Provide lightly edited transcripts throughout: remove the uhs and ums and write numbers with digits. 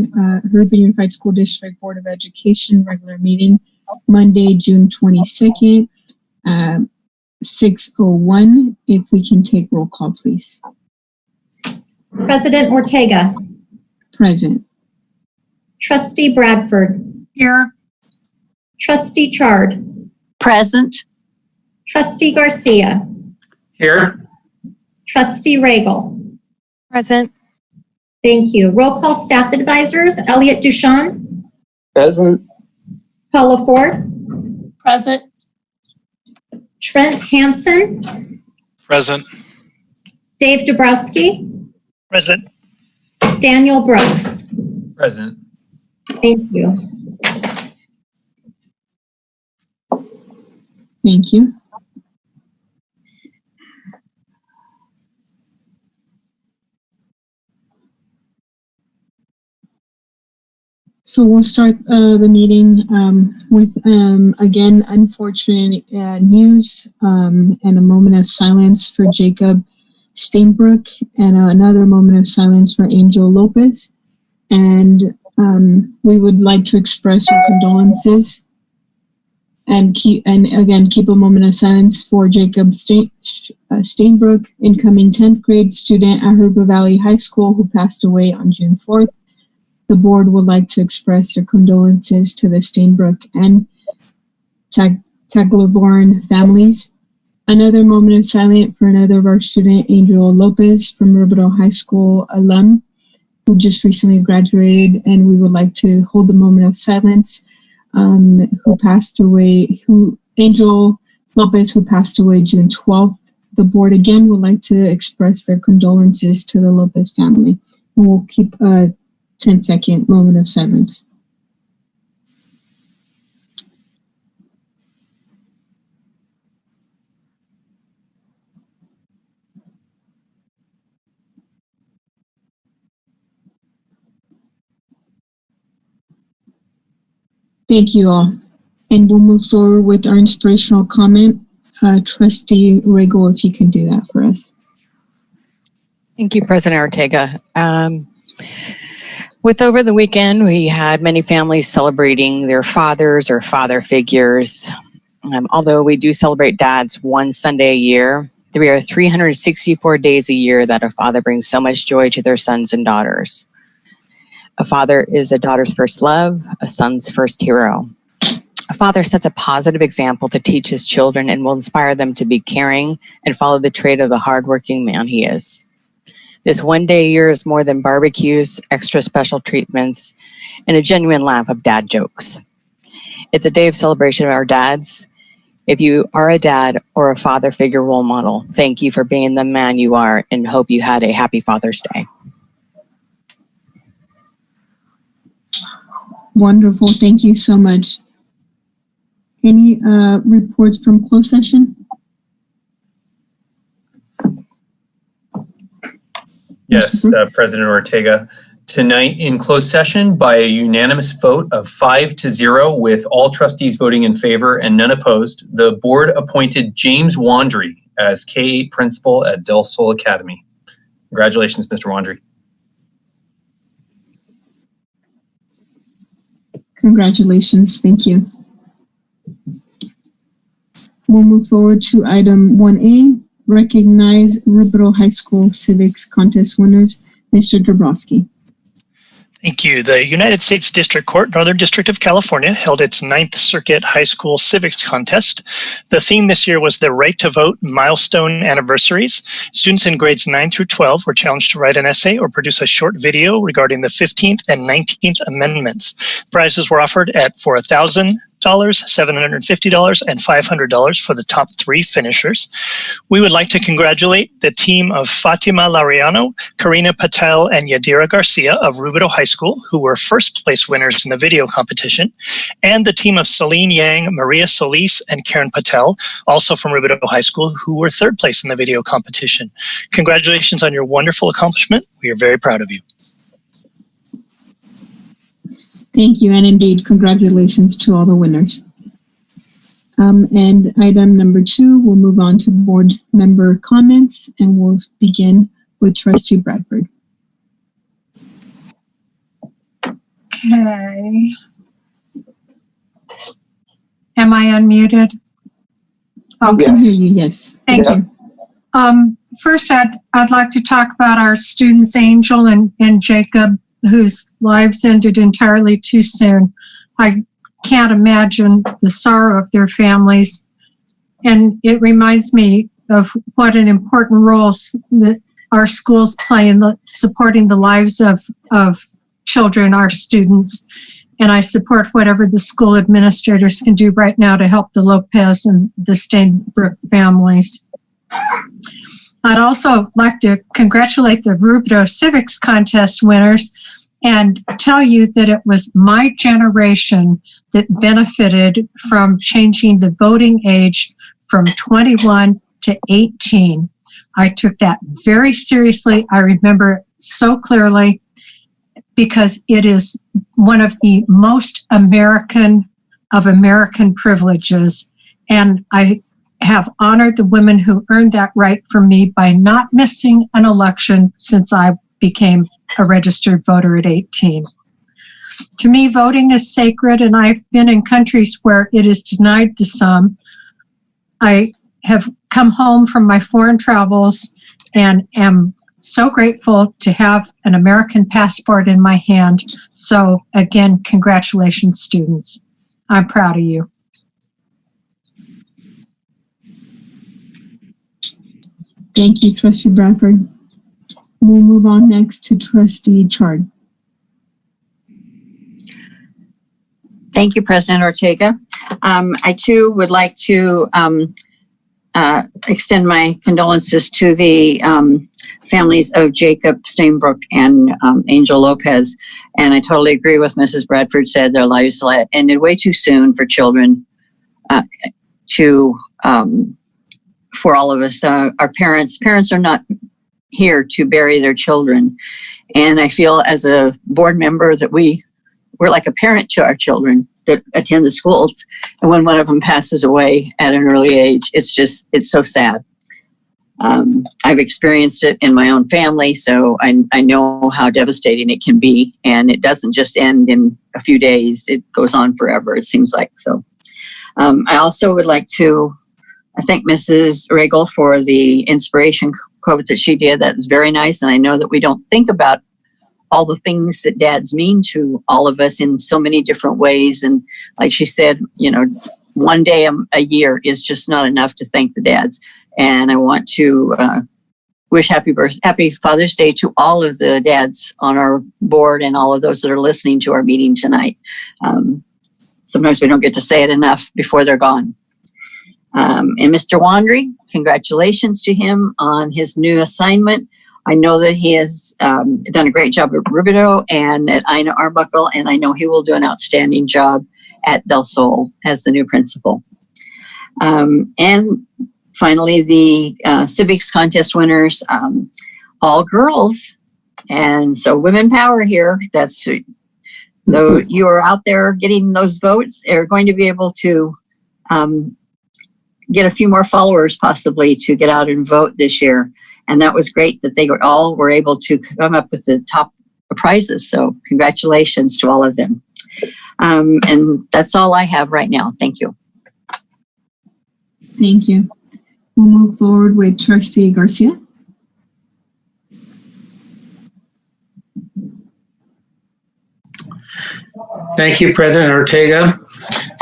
Jurupa Unified School District Board of Education regular meeting, Monday, June 22nd, 6:01. If we can take roll call, please. President Ortega. Present. Trustee Bradford. Here. Trustee Chard. Present. Trustee Garcia. Here. Trustee Regal. Present. Thank you. Roll call staff advisors. Elliot Duchan. Present. Paula Ford. Present. Trent Hansen. Present. Dave Dabrowski. Present. Daniel Brooks. Present. Thank you. Thank you. So we'll start the meeting with, again, unfortunate news and a moment of silence for Jacob Steinbrook and another moment of silence for Angel Lopez. And we would like to express our condolences and keep a moment of silence for Jacob Steinbrook, incoming 10th grade student at Jurupa Valley High School who passed away on June 4th. The board would like to express their condolences to the Steinbrook and Taglaborn families. Another moment of silence for another of our student, Angel Lopez, from Orbital High School alum, who just recently graduated, and we would like to hold a moment of silence, who passed away, Angel Lopez, who passed away June 12th. The board again would like to express their condolences to the Lopez family. And we'll keep a 10-second moment of silence. Thank you all. And we'll move forward with our inspirational comment. Trustee Regal, if you can do that for us. Thank you, President Ortega. With over the weekend, we had many families celebrating their fathers or father figures. Although we do celebrate dads one Sunday a year, there are 364 days a year that a father brings so much joy to their sons and daughters. A father is a daughter's first love, a son's first hero. A father sets a positive example to teach his children and will inspire them to be caring and follow the trait of the hardworking man he is. This one day a year is more than barbecues, extra special treatments, and a genuine laugh of dad jokes. It's a day of celebration of our dads. If you are a dad or a father figure role model, thank you for being the man you are and hope you had a happy Father's Day. Wonderful. Thank you so much. Any reports from closed session? Yes, President Ortega. Tonight in closed session, by a unanimous vote of 5-0, with all trustees voting in favor and none opposed, the board appointed James Wandry as K-8 principal at Del Sol Academy. Congratulations, Mr. Wandry. Congratulations. Thank you. We'll move forward to item 1A, recognize Orbital High School Civics Contest winners. Mr. Dabrowski. Thank you. The United States District Court, Northern District of California, held its 9th Circuit High School Civics Contest. The theme this year was the Right to Vote Milestone Anniversaries. Students in grades 9 through 12 were challenged to write an essay or produce a short video regarding the 15th and 19th Amendments. Prizes were offered for $1,000, $750, and $500 for the top 3 finishers. We would like to congratulate the team of Fatima Lariano, Karina Patel, and Yadira Garcia of Orbital High School, who were first place winners in the video competition, and the team of Celine Yang, Maria Solis, and Karen Patel, also from Orbital High School, who were third place in the video competition. Congratulations on your wonderful accomplishment. We are very proud of you. Thank you, and indeed, congratulations to all the winners. And item number 2, we'll move on to board member comments, and we'll begin with Trustee Bradford. Okay. Am I unmuted? We can hear you, yes. Thank you. First, I'd like to talk about our students, Angel and Jacob, whose lives ended entirely too soon. I can't imagine the sorrow of their families. And it reminds me of what an important role that our schools play in supporting the lives of children, our students. And I support whatever the school administrators can do right now to help the Lopez and the Stainbrook families. I'd also like to congratulate the Orbital Civics contest winners and tell you that it was my generation that benefited from changing the voting age from 21 to 18. I took that very seriously. I remember it so clearly because it is one of the most American of American privileges. And I have honored the women who earned that right for me by not missing an election since I became a registered voter at 18. To me, voting is sacred, and I've been in countries where it is denied to some. I have come home from my foreign travels and am so grateful to have an American passport in my hand. So again, congratulations, students. I'm proud of you. Thank you, Trustee Bradford. We'll move on next to Trustee Chard. Thank you, President Ortega. I too would like to extend my condolences to the families of Jacob Stainbrook and Angel Lopez. And I totally agree with Mrs. Bradford said their lives ended way too soon for children for all of us. Our parents are not here to bury their children. And I feel as a board member that we're like a parent to our children that attend the schools. And when one of them passes away at an early age, it's so sad. I've experienced it in my own family, so I know how devastating it can be. And it doesn't just end in a few days. It goes on forever, it seems like. So I also would like to thank Mrs. Regal for the inspiration quote that she did. That was very nice. And I know that we don't think about all the things that dads mean to all of us in so many different ways. And like she said, one day a year is just not enough to thank the dads. And I want to wish happy Father's Day to all of the dads on our board and all of those that are listening to our meeting tonight. Sometimes we don't get to say it enough before they're gone. And Mr. Wandry, congratulations to him on his new assignment. I know that he has done a great job at Orbital and at Ina Arbuckle, and I know he will do an outstanding job at Del Sol as the new principal. And finally, the Civics contest winners, all girls. And so women power here. Though you are out there getting those votes, are going to be able to get a few more followers possibly to get out and vote this year. And that was great that they were able to come up with the top prizes. So congratulations to all of them. And that's all I have right now. Thank you. Thank you. We'll move forward with Trustee Garcia. Thank you, President Ortega.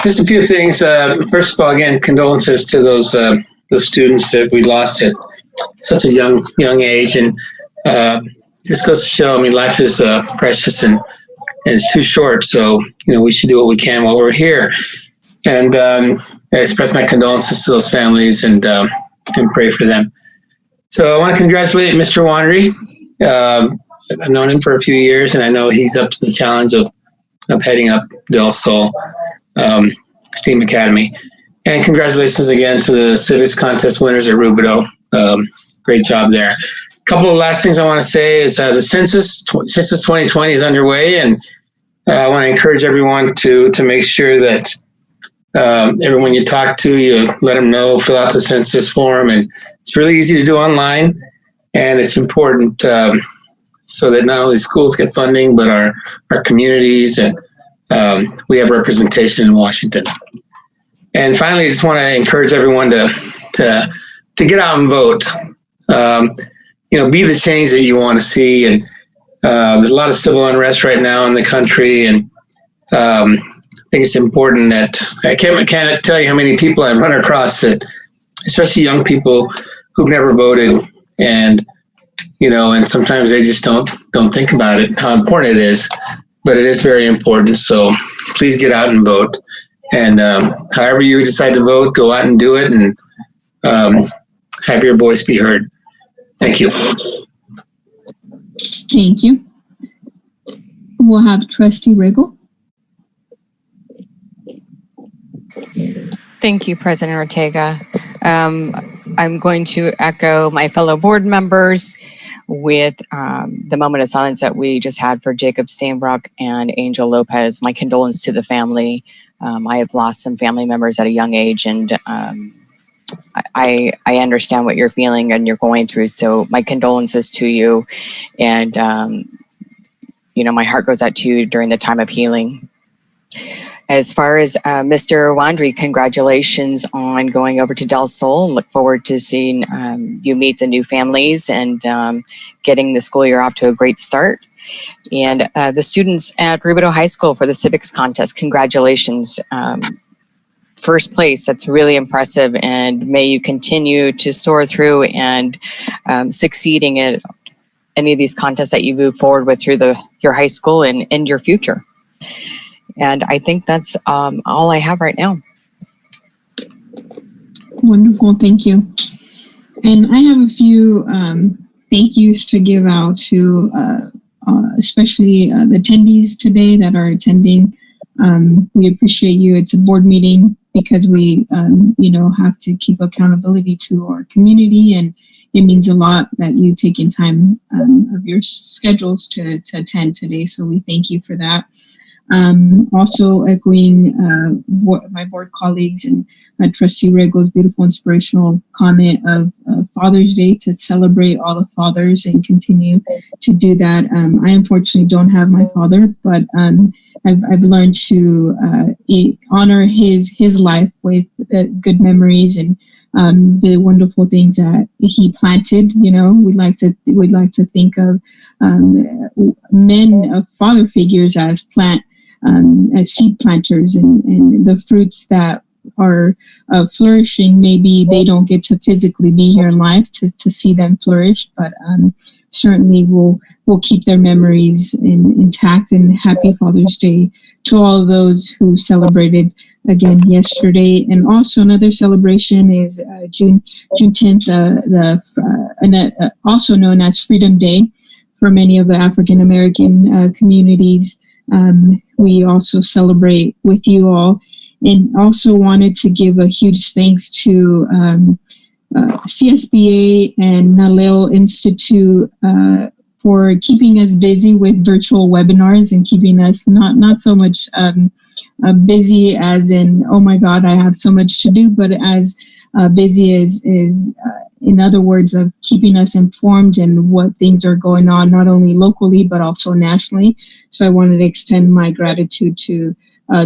Just a few things. First of all, again, condolences to those the students that we lost at such a young age, and just goes to show. I mean, life is precious and it's too short. So we should do what we can while we're here. And I express my condolences to those families and pray for them. So I want to congratulate Mr. Wandry. I've known him for a few years, and I know he's up to the challenge of heading up Del Sol STEAM Academy. And congratulations again to the Civics contest winners at Orbital. Great job there. A couple of last things I want to say is the Census 2020 is underway, and I want to encourage everyone to make sure that everyone you talk to, you let them know, fill out the census form, and it's really easy to do online, and it's important so that not only schools get funding, but our communities, and we have representation in Washington. And finally, I just want to encourage everyone to get out and vote. Be the change that you want to see. And there's a lot of civil unrest right now in the country, and I think it's important that I can't tell you how many people I've run across that, especially young people who've never voted, and and sometimes they just don't think about it, how important it is, but it is very important. So please get out and vote. And however you decide to vote, go out and do it, and have your voice be heard. Thank you. Thank you. We'll have Trustee Riggle. Thank you, President Ortega. I'm going to echo my fellow board members with the moment of silence that we just had for Jacob Stainbrook and Angel Lopez. My condolence to the family. I have lost some family members at a young age, and I understand what you're feeling and you're going through. So my condolences to you, and my heart goes out to you during the time of healing. As far as Mr. Wandry, congratulations on going over to Del Sol, and look forward to seeing you meet the new families and getting the school year off to a great start. And the students at Orbital High School for the Civics contest, congratulations. First place, that's really impressive, and may you continue to soar through and succeeding at any of these contests that you move forward with through your high school and your future. And I think that's all I have right now. Wonderful, thank you. And I have a few thank yous to give out to especially the attendees today that are attending. We appreciate you. It's a board meeting because we, have to keep accountability to our community, and it means a lot that you taking time of your schedules to attend today. So we thank you for that. Also echoing my board colleagues and Trustee Riggle's beautiful inspirational comment of Father's Day, to celebrate all the fathers and continue to do that. I unfortunately don't have my father, but I've learned to honor his life with good memories and the wonderful things that he planted. We'd like to think of men of father figures as as seed planters, and the fruits that are flourishing. Maybe they don't get to physically be here in life to see them flourish, but certainly we'll keep their memories intact. And happy Father's Day to all of those who celebrated again yesterday. And also another celebration is June 10th, also known as Freedom Day for many of the African American communities. We also celebrate with you all, and also wanted to give a huge thanks to CSBA and Naleo Institute for keeping us busy with virtual webinars and keeping us not so much busy as in, oh my God, I have so much to do, but as busy as in other words, of keeping us informed and what things are going on, not only locally, but also nationally. So I wanted to extend my gratitude to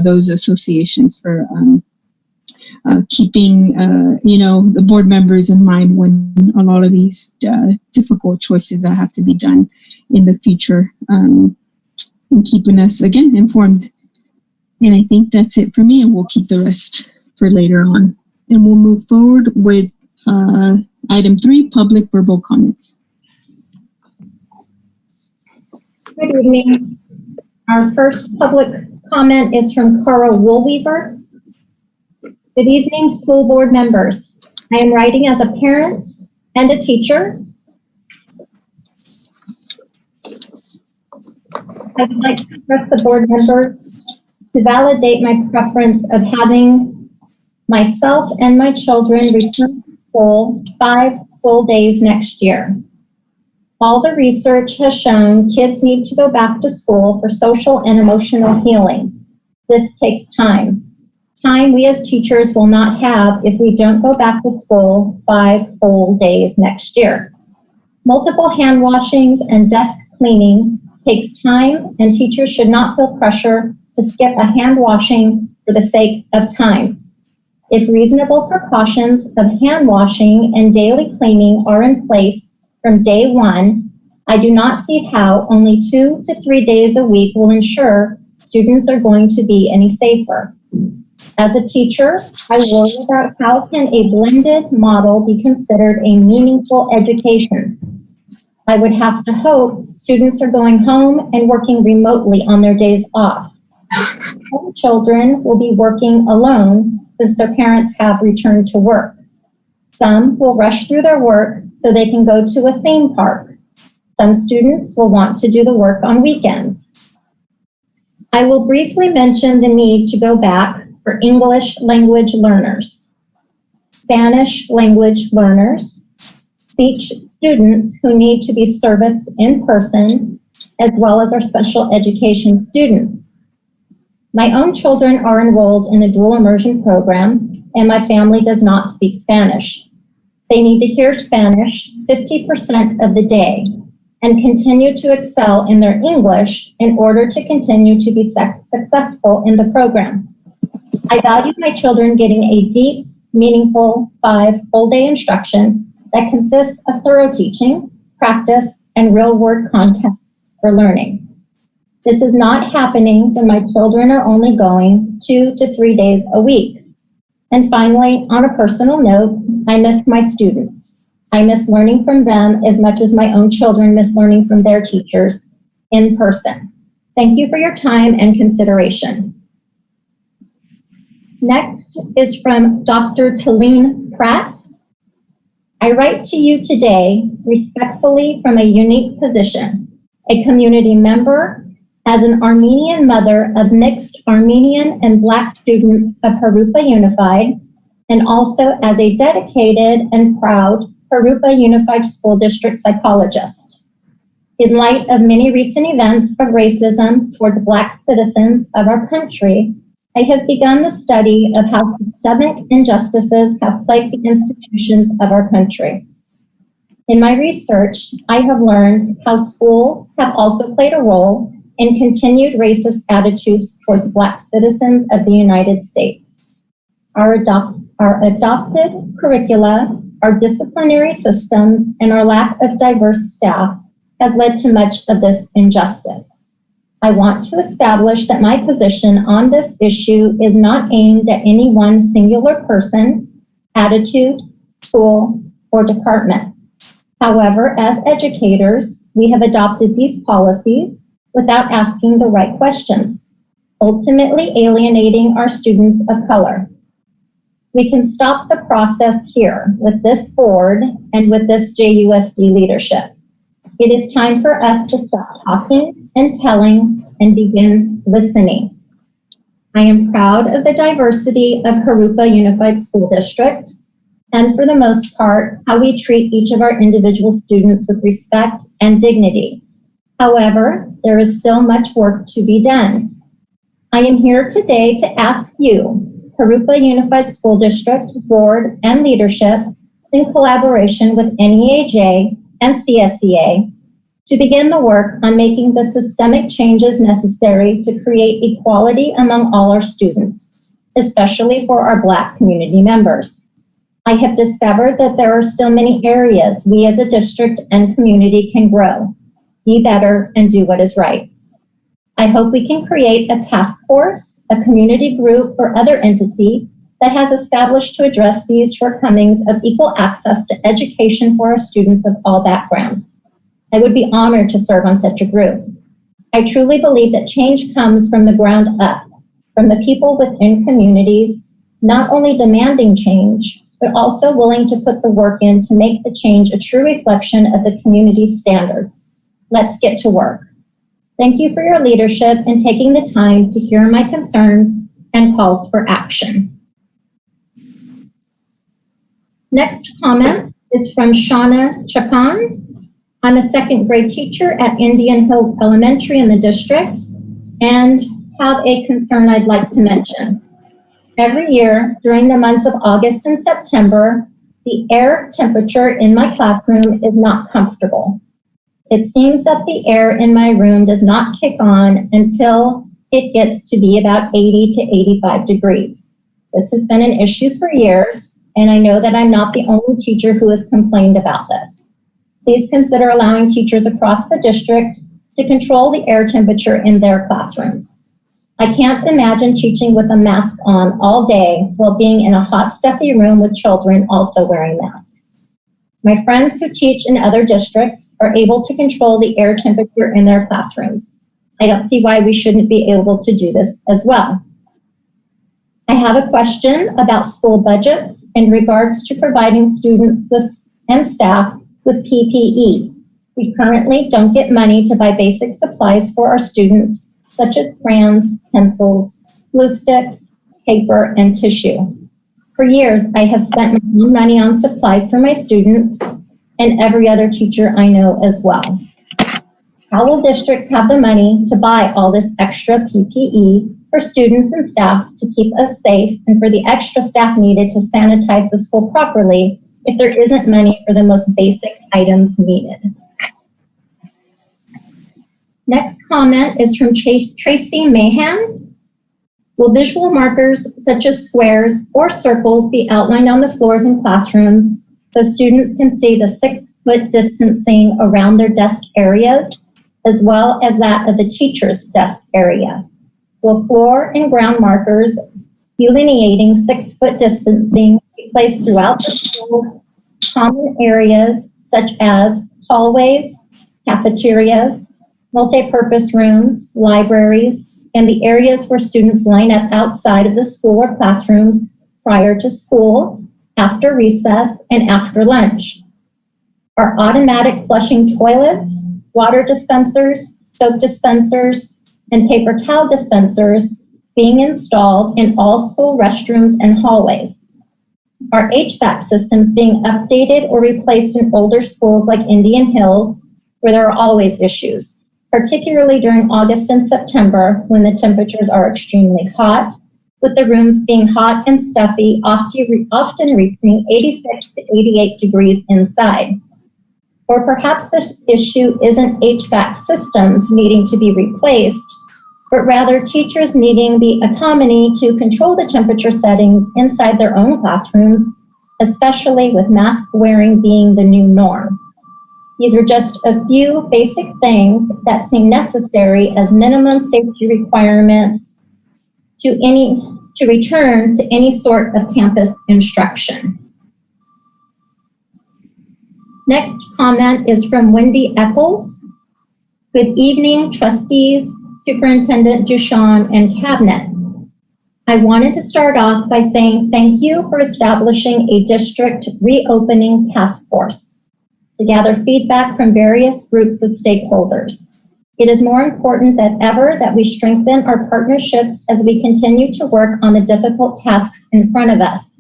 those associations for keeping, the board members in mind when a lot of these difficult choices that have to be done in the future, and keeping us, again, informed. And I think that's it for me, and we'll keep the rest for later on. And we'll move forward with item 3, public verbal comments. Good evening. Our first public comment is from Carl Woolweaver. Good evening, school board members. I am writing as a parent and a teacher. I would like to address the board members to validate my preference of having myself and my children return to school 5 full days next year. All the research has shown kids need to go back to school for social and emotional healing. This takes time. Time we as teachers will not have if we don't go back to school 5 full days next year. Multiple hand washings and desk cleaning takes time, and teachers should not feel pressure to skip a hand washing for the sake of time. If reasonable precautions of hand washing and daily cleaning are in place from day one, I do not see how only 2 to 3 days a week will ensure students are going to be any safer. As a teacher, I worry about how can a blended model be considered a meaningful education. I would have to hope students are going home and working remotely on their days off. Some children will be working alone since their parents have returned to work. Some will rush through their work so they can go to a theme park. Some students will want to do the work on weekends. I will briefly mention the need to go back for English language learners, Spanish language learners, speech students who need to be serviced in person, as well as our special education students. My own children are enrolled in the dual immersion program, and my family does not speak Spanish. They need to hear Spanish 50% of the day and continue to excel in their English in order to continue to be successful in the program. I value my children getting a deep, meaningful 5 full-day instruction that consists of thorough teaching, practice, and real-world content for learning. This is not happening when my children are only going 2 to 3 days a week. And finally, on a personal note, I miss my students. I miss learning from them as much as my own children miss learning from their teachers in person. Thank you for your time and consideration. Next is from Dr. Talene Pratt. I write to you today respectfully from a unique position, a community member, as an Armenian mother of mixed Armenian and Black students of Jurupa Unified, and also as a dedicated and proud Jurupa Unified School District psychologist. In light of many recent events of racism towards Black citizens of our country, I have begun the study of how systemic injustices have plagued the institutions of our country. In my research, I have learned how schools have also played a role in continued racist attitudes towards Black citizens of the United States. Our adopted curricula, our disciplinary systems, and our lack of diverse staff has led to much of this injustice. I want to establish that my position on this issue is not aimed at any one singular person, attitude, school, or department. However, as educators, we have adopted these policies without asking the right questions, ultimately alienating our students of color. We can stop the process here with this board and with this JUSD leadership. It is time for us to stop talking and telling and begin listening. I am proud of the diversity of Jurupa Unified School District, and for the most part, how we treat each of our individual students with respect and dignity. However, there is still much work to be done. I am here today to ask you, Jurupa Unified School District, Board, and leadership, in collaboration with NEAJ and CSEA, to begin the work on making the systemic changes necessary to create equality among all our students, especially for our Black community members. I have discovered that there are still many areas we as a district and community can grow, be better, and do what is right. I hope we can create a task force, a community group, or other entity that has established to address these shortcomings of equal access to education for our students of all backgrounds. I would be honored to serve on such a group. I truly believe that change comes from the ground up, from the people within communities, not only demanding change, but also willing to put the work in to make the change a true reflection of the community's standards. Let's get to work. Thank you for your leadership and taking the time to hear my concerns and calls for action. Next comment is from Shauna Chakan. I'm a second grade teacher at Indian Hills Elementary in the district and have a concern I'd like to mention. Every year during the months of August and September, the air temperature in my classroom is not comfortable. It seems that the air in my room does not kick on until it gets to be about 80 to 85 degrees. This has been an issue for years, and I know that I'm not the only teacher who has complained about this. Please consider allowing teachers across the district to control the air temperature in their classrooms. I can't imagine teaching with a mask on all day while being in a hot, stuffy room with children also wearing masks. My friends who teach in other districts are able to control the air temperature in their classrooms. I don't see why we shouldn't be able to do this as well. I have a question about school budgets in regards to providing students and staff with PPE. We currently don't get money to buy basic supplies for our students, such as crayons, pencils, glue sticks, paper, and tissue. For years, I have spent my own money on supplies for my students and every other teacher I know as well. How will districts have the money to buy all this extra PPE for students and staff to keep us safe and for the extra staff needed to sanitize the school properly if there isn't money for the most basic items needed? Next comment is from Tracy Mahan. Will visual markers such as squares or circles be outlined on the floors in classrooms so students can see the 6-foot distancing around their desk areas, as well as that of the teacher's desk area? Will floor and ground markers delineating 6-foot distancing be placed throughout the school common areas such as hallways, cafeterias, multi-purpose rooms, libraries, and the areas where students line up outside of the school or classrooms prior to school, after recess, and after lunch? Are automatic flushing toilets, water dispensers, soap dispensers, and paper towel dispensers being installed in all school restrooms and hallways? Are HVAC systems being updated or replaced in older schools like Indian Hills, where there are always issues, particularly during August and September when the temperatures are extremely hot, with the rooms being hot and stuffy, often reaching 86 to 88 degrees inside? Or perhaps this issue isn't HVAC systems needing to be replaced, but rather teachers needing the autonomy to control the temperature settings inside their own classrooms, especially with mask wearing being the new norm. These are just a few basic things that seem necessary as minimum safety requirements to return to any sort of campus instruction. Next comment is from Wendy Eccles. Good evening, trustees, Superintendent Duchamp, and Cabinet. I wanted to start off by saying thank you for establishing a district reopening task force to gather feedback from various groups of stakeholders. It is more important than ever that we strengthen our partnerships as we continue to work on the difficult tasks in front of us.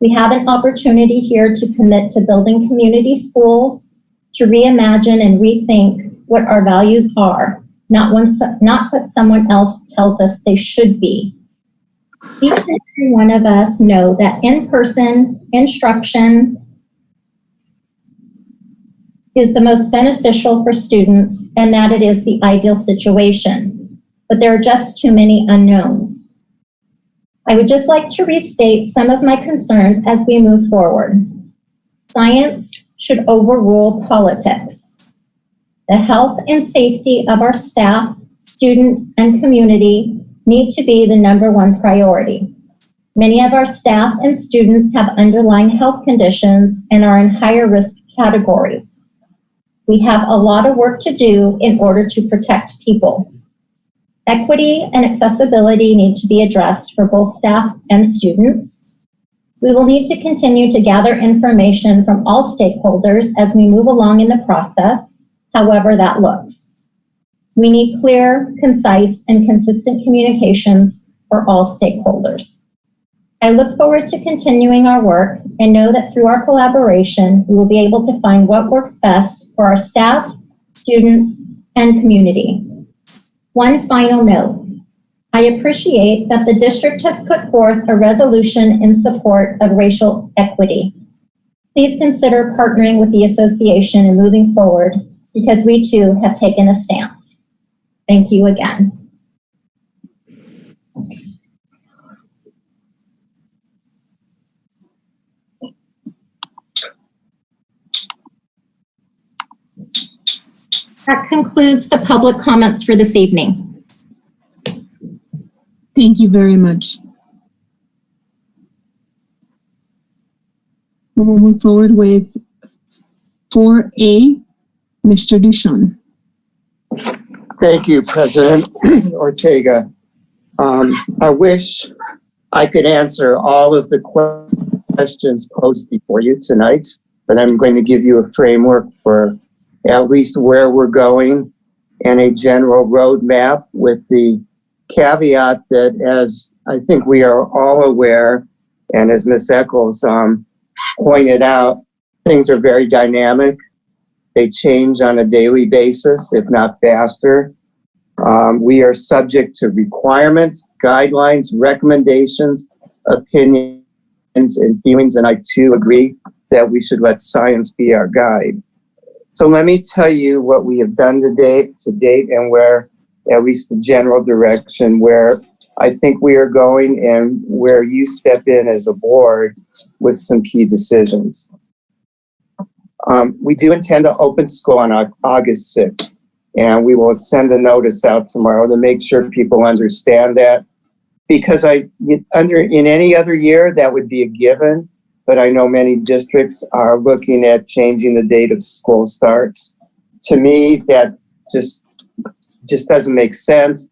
We have an opportunity here to commit to building community schools, to reimagine and rethink what our values are, not what someone else tells us they should be. Each and every one of us know that in-person instruction is the most beneficial for students and that it is the ideal situation, but there are just too many unknowns. I would just like to restate some of my concerns as we move forward. Science should overrule politics. The health and safety of our staff, students, and community need to be the #1 priority. Many of our staff and students have underlying health conditions and are in higher risk categories. We have a lot of work to do in order to protect people. Equity and accessibility need to be addressed for both staff and students. We will need to continue to gather information from all stakeholders as we move along in the process, however that looks. We need clear, concise, and consistent communications for all stakeholders. I look forward to continuing our work and know that through our collaboration, we will be able to find what works best for our staff, students, and community. One final note. I appreciate that the district has put forth a resolution in support of racial equity. Please consider partnering with the association and moving forward because we too have taken a stance. Thank you again. That concludes the public comments for this evening. Thank you very much. We will move forward with 4A, Mr. Duchamp. Thank you, President Ortega. I wish I could answer all of the questions posed before you tonight, but I'm going to give you a framework for at least where we're going and a general roadmap, with the caveat that, as I think we are all aware, and as Ms. Eccles pointed out, things are very dynamic. They change on a daily basis, if not faster. We are subject to requirements, guidelines, recommendations, opinions, and feelings, and I too agree that we should let science be our guide. So let me tell you what we have done to date, and where, at least the general direction, where I think we are going and where you step in as a board with some key decisions. We do intend to open school on August 6th, and we will send a notice out tomorrow to make sure people understand that, because in any other year that would be a given, but I know many districts are looking at changing the date of school starts. To me, that just doesn't make sense.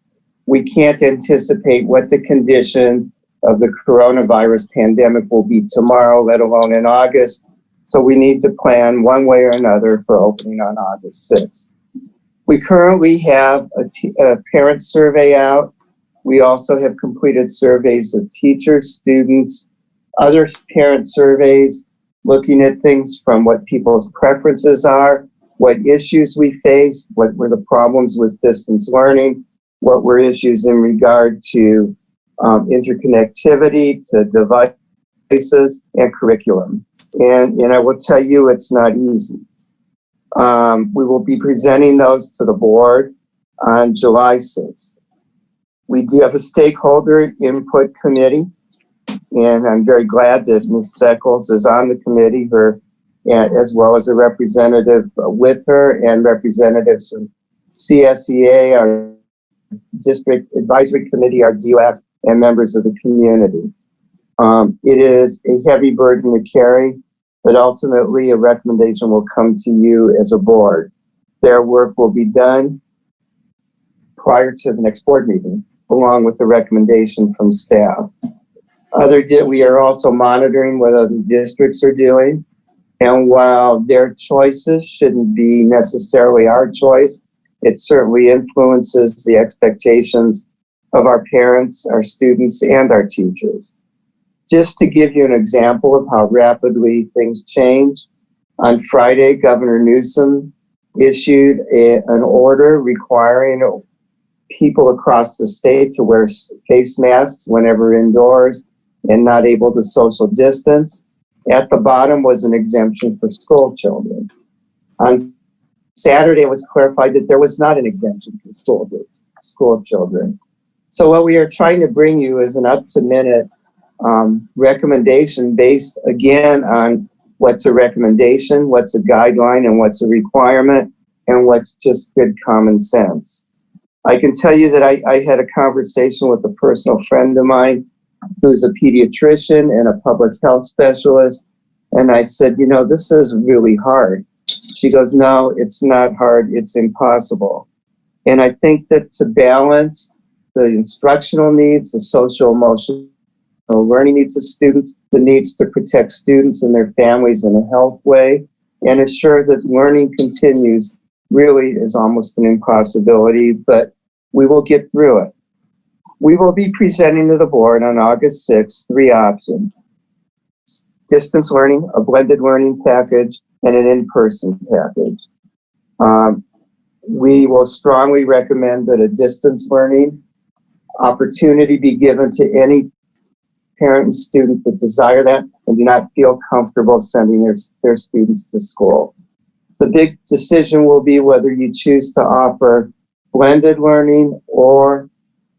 We can't anticipate what the condition of the coronavirus pandemic will be tomorrow, let alone in August. So we need to plan one way or another for opening on August 6th. We currently have a parent survey out. We also have completed surveys of teachers, students, other parent surveys, looking at things from what people's preferences are, what issues we face, what were the problems with distance learning, what were issues in regard to interconnectivity, to devices, and curriculum. And I will tell you, it's not easy. We will be presenting those to the board on July 6th. We do have a stakeholder input committee, and I'm very glad that Ms. Eccles is on the committee, as well as a representative with her, and representatives from CSEA, our district advisory committee, our DUAC, and members of the community. It is a heavy burden to carry, but ultimately a recommendation will come to you as a board. Their work will be done prior to the next board meeting, along with the recommendation from staff. We are also monitoring what other districts are doing. And while their choices shouldn't be necessarily our choice, it certainly influences the expectations of our parents, our students, and our teachers. Just to give you an example of how rapidly things change, on Friday, Governor Newsom issued an order requiring people across the state to wear face masks whenever indoors and not able to social distance. At the bottom was an exemption for school children. On Saturday, it was clarified that there was not an exemption for school children. So what we are trying to bring you is an up-to-minute recommendation based, again, on what's a recommendation, what's a guideline, and what's a requirement, and what's just good common sense. I can tell you that I had a conversation with a personal friend of mine who's a pediatrician and a public health specialist. And I said, this is really hard. She goes, no, it's not hard. It's impossible. And I think that to balance the instructional needs, the social emotional learning needs of students, the needs to protect students and their families in a health way, and ensure that learning continues really is almost an impossibility, but we will get through it. We will be presenting to the board on August 6th 3 options: distance learning, a blended learning package, and an in-person package. We will strongly recommend that a distance learning opportunity be given to any parent and student that desire that and do not feel comfortable sending their students to school. The big decision will be whether you choose to offer blended learning or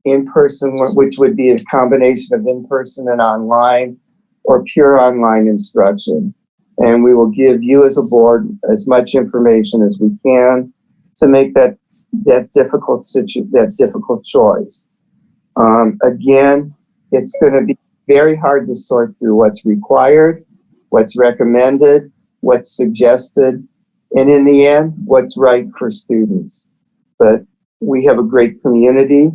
in-person, which would be a combination of in-person and online, or pure online instruction. And we will give you as a board as much information as we can to make that difficult choice. Again, it's going to be very hard to sort through what's required, what's recommended, what's suggested, and in the end, what's right for students. But we have a great community.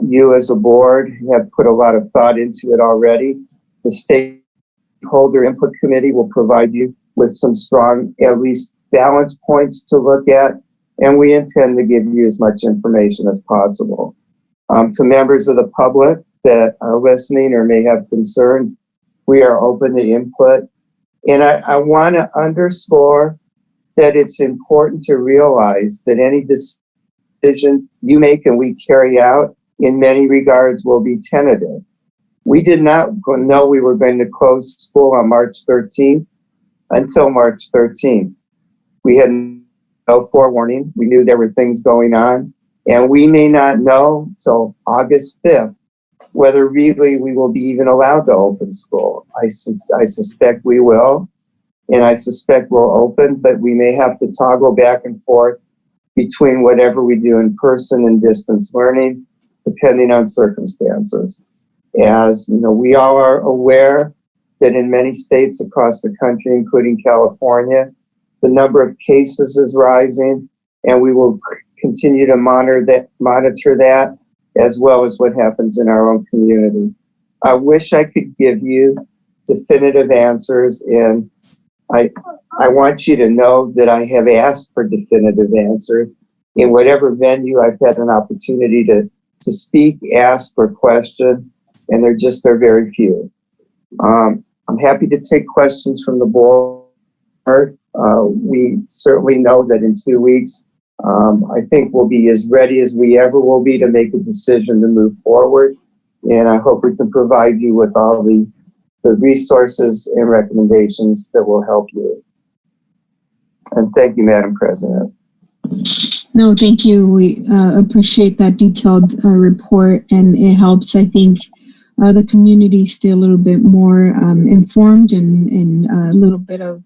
You as a board have put a lot of thought into it already. The Stakeholder Input Committee will provide you with some strong, at least balance points to look at, and we intend to give you as much information as possible. To members of the public that are listening or may have concerns, we are open to input. And I want to underscore that it's important to realize that any decision you make and we carry out in many regards will be tentative. We did not know we were going to close school on March 13th until March 13th. We had no forewarning. We knew there were things going on, and we may not know till August 5th whether really we will be even allowed to open school. I suspect we will, and I suspect we'll open, but we may have to toggle back and forth between whatever we do in person and distance learning, depending on circumstances. As you know, we all are aware that in many states across the country, including California, the number of cases is rising, and we will continue to monitor that as well as what happens in our own community. I wish I could give you definitive answers, and I want you to know that I have asked for definitive answers in whatever venue I've had an opportunity to speak, ask, or question, and they're very few. I'm happy to take questions from the board. We certainly know that in 2 weeks, I think we'll be as ready as we ever will be to make a decision to move forward. And I hope we can provide you with all the resources and recommendations that will help you. And thank you, Madam President. No, thank you. We appreciate that detailed report, and it helps, I think, the community stay a little bit more informed and a little bit of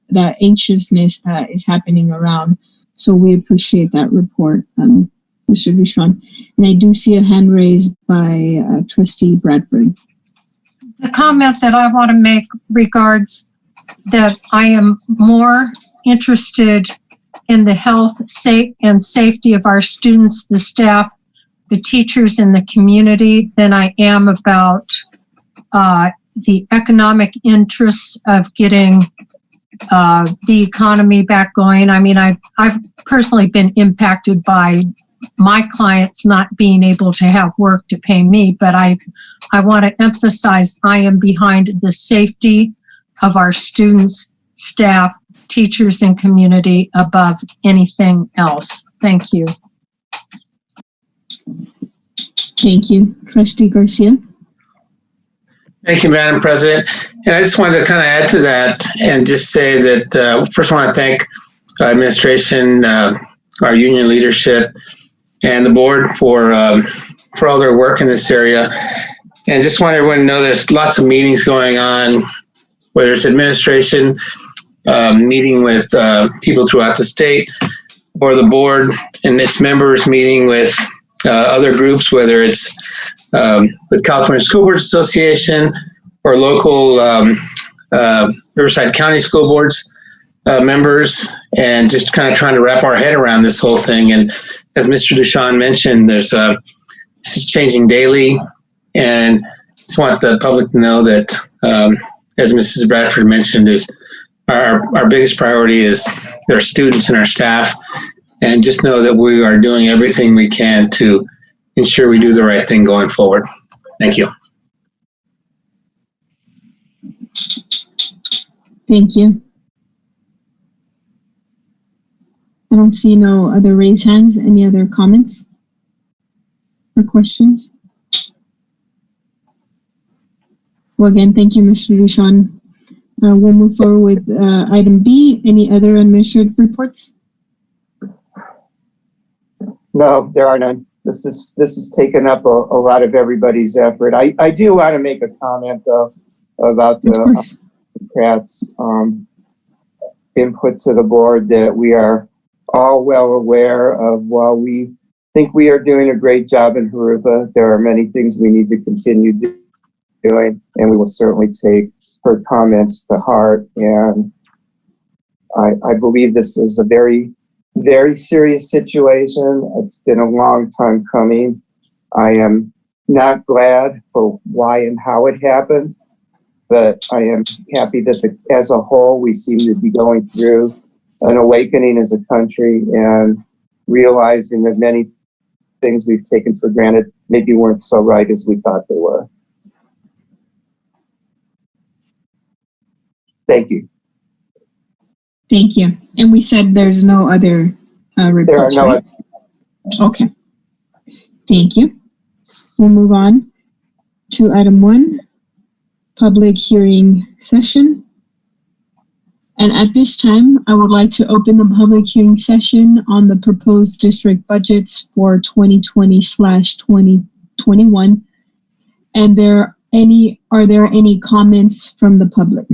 that anxiousness that is happening around. So we appreciate that report, Mr. Duchamp. And I do see a hand raised by Trustee Bradford. The comment that I want to make regards that I am more interested in the health and safety of our students, the staff, the teachers, and the community than I am about the economic interests of getting the economy back going. I mean, I've personally been impacted by my clients not being able to have work to pay me, but I want to emphasize I am behind the safety of our students, staff, teachers, and community above anything else. Thank you. Thank you. Trustee Garcia. Thank you, Madam President. And I just wanted to kind of add to that and just say that first I want to thank administration, our union leadership, and the board for all their work in this area. And just want everyone to know there's lots of meetings going on, whether it's administration, meeting with people throughout the state, or the board and its members meeting with other groups, whether it's with California School Boards Association or local Riverside County School Boards members, and just kind of trying to wrap our head around this whole thing. And as Mr. Duchamp mentioned, this is changing daily, and just want the public to know that, as Mrs. Bradford mentioned, is our biggest priority is our students and our staff, and just know that we are doing everything we can to ensure we do the right thing going forward. Thank you. Thank you. I don't see no other raised hands. Any other comments or questions? Well, again, thank you, Mr. Duchamp. We'll move forward with item B. Any other administrative reports? No, there are none. This has taken up a lot of everybody's effort. I do want to make a comment though about the Democrats' input to the board that we are all well aware of. While we think we are doing a great job in Jurupa, there are many things we need to continue doing, and we will certainly take her comments to heart. And I believe this is a very, very serious situation. It's been a long time coming. I am not glad for why and how it happened, but I am happy that as a whole, we seem to be going through an awakening as a country and realizing that many things we've taken for granted maybe weren't so right as we thought they were. Thank you. Thank you. And we said there's no other reports, There are no right? Okay. Thank you. We'll move on to item 1, public hearing session. And at this time, I would like to open the public hearing session on the proposed district budgets for 2020/2021. And are there any comments from the public?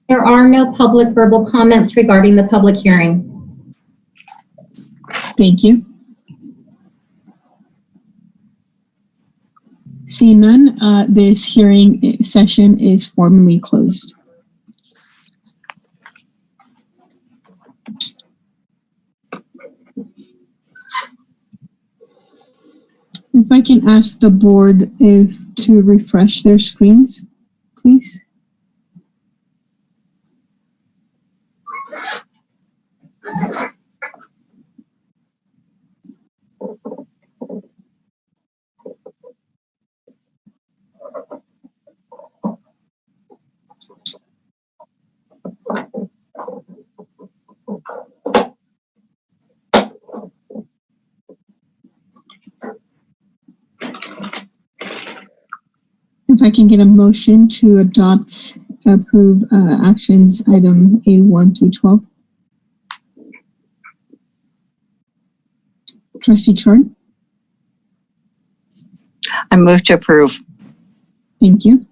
There are no public verbal comments regarding the public hearing. Thank you. Seeing none, this hearing session is formally closed. If I can ask the board to refresh their screens, please. If I can get a motion to approve actions item A1 through 12. Trustee Chorn? I move to approve. Thank you.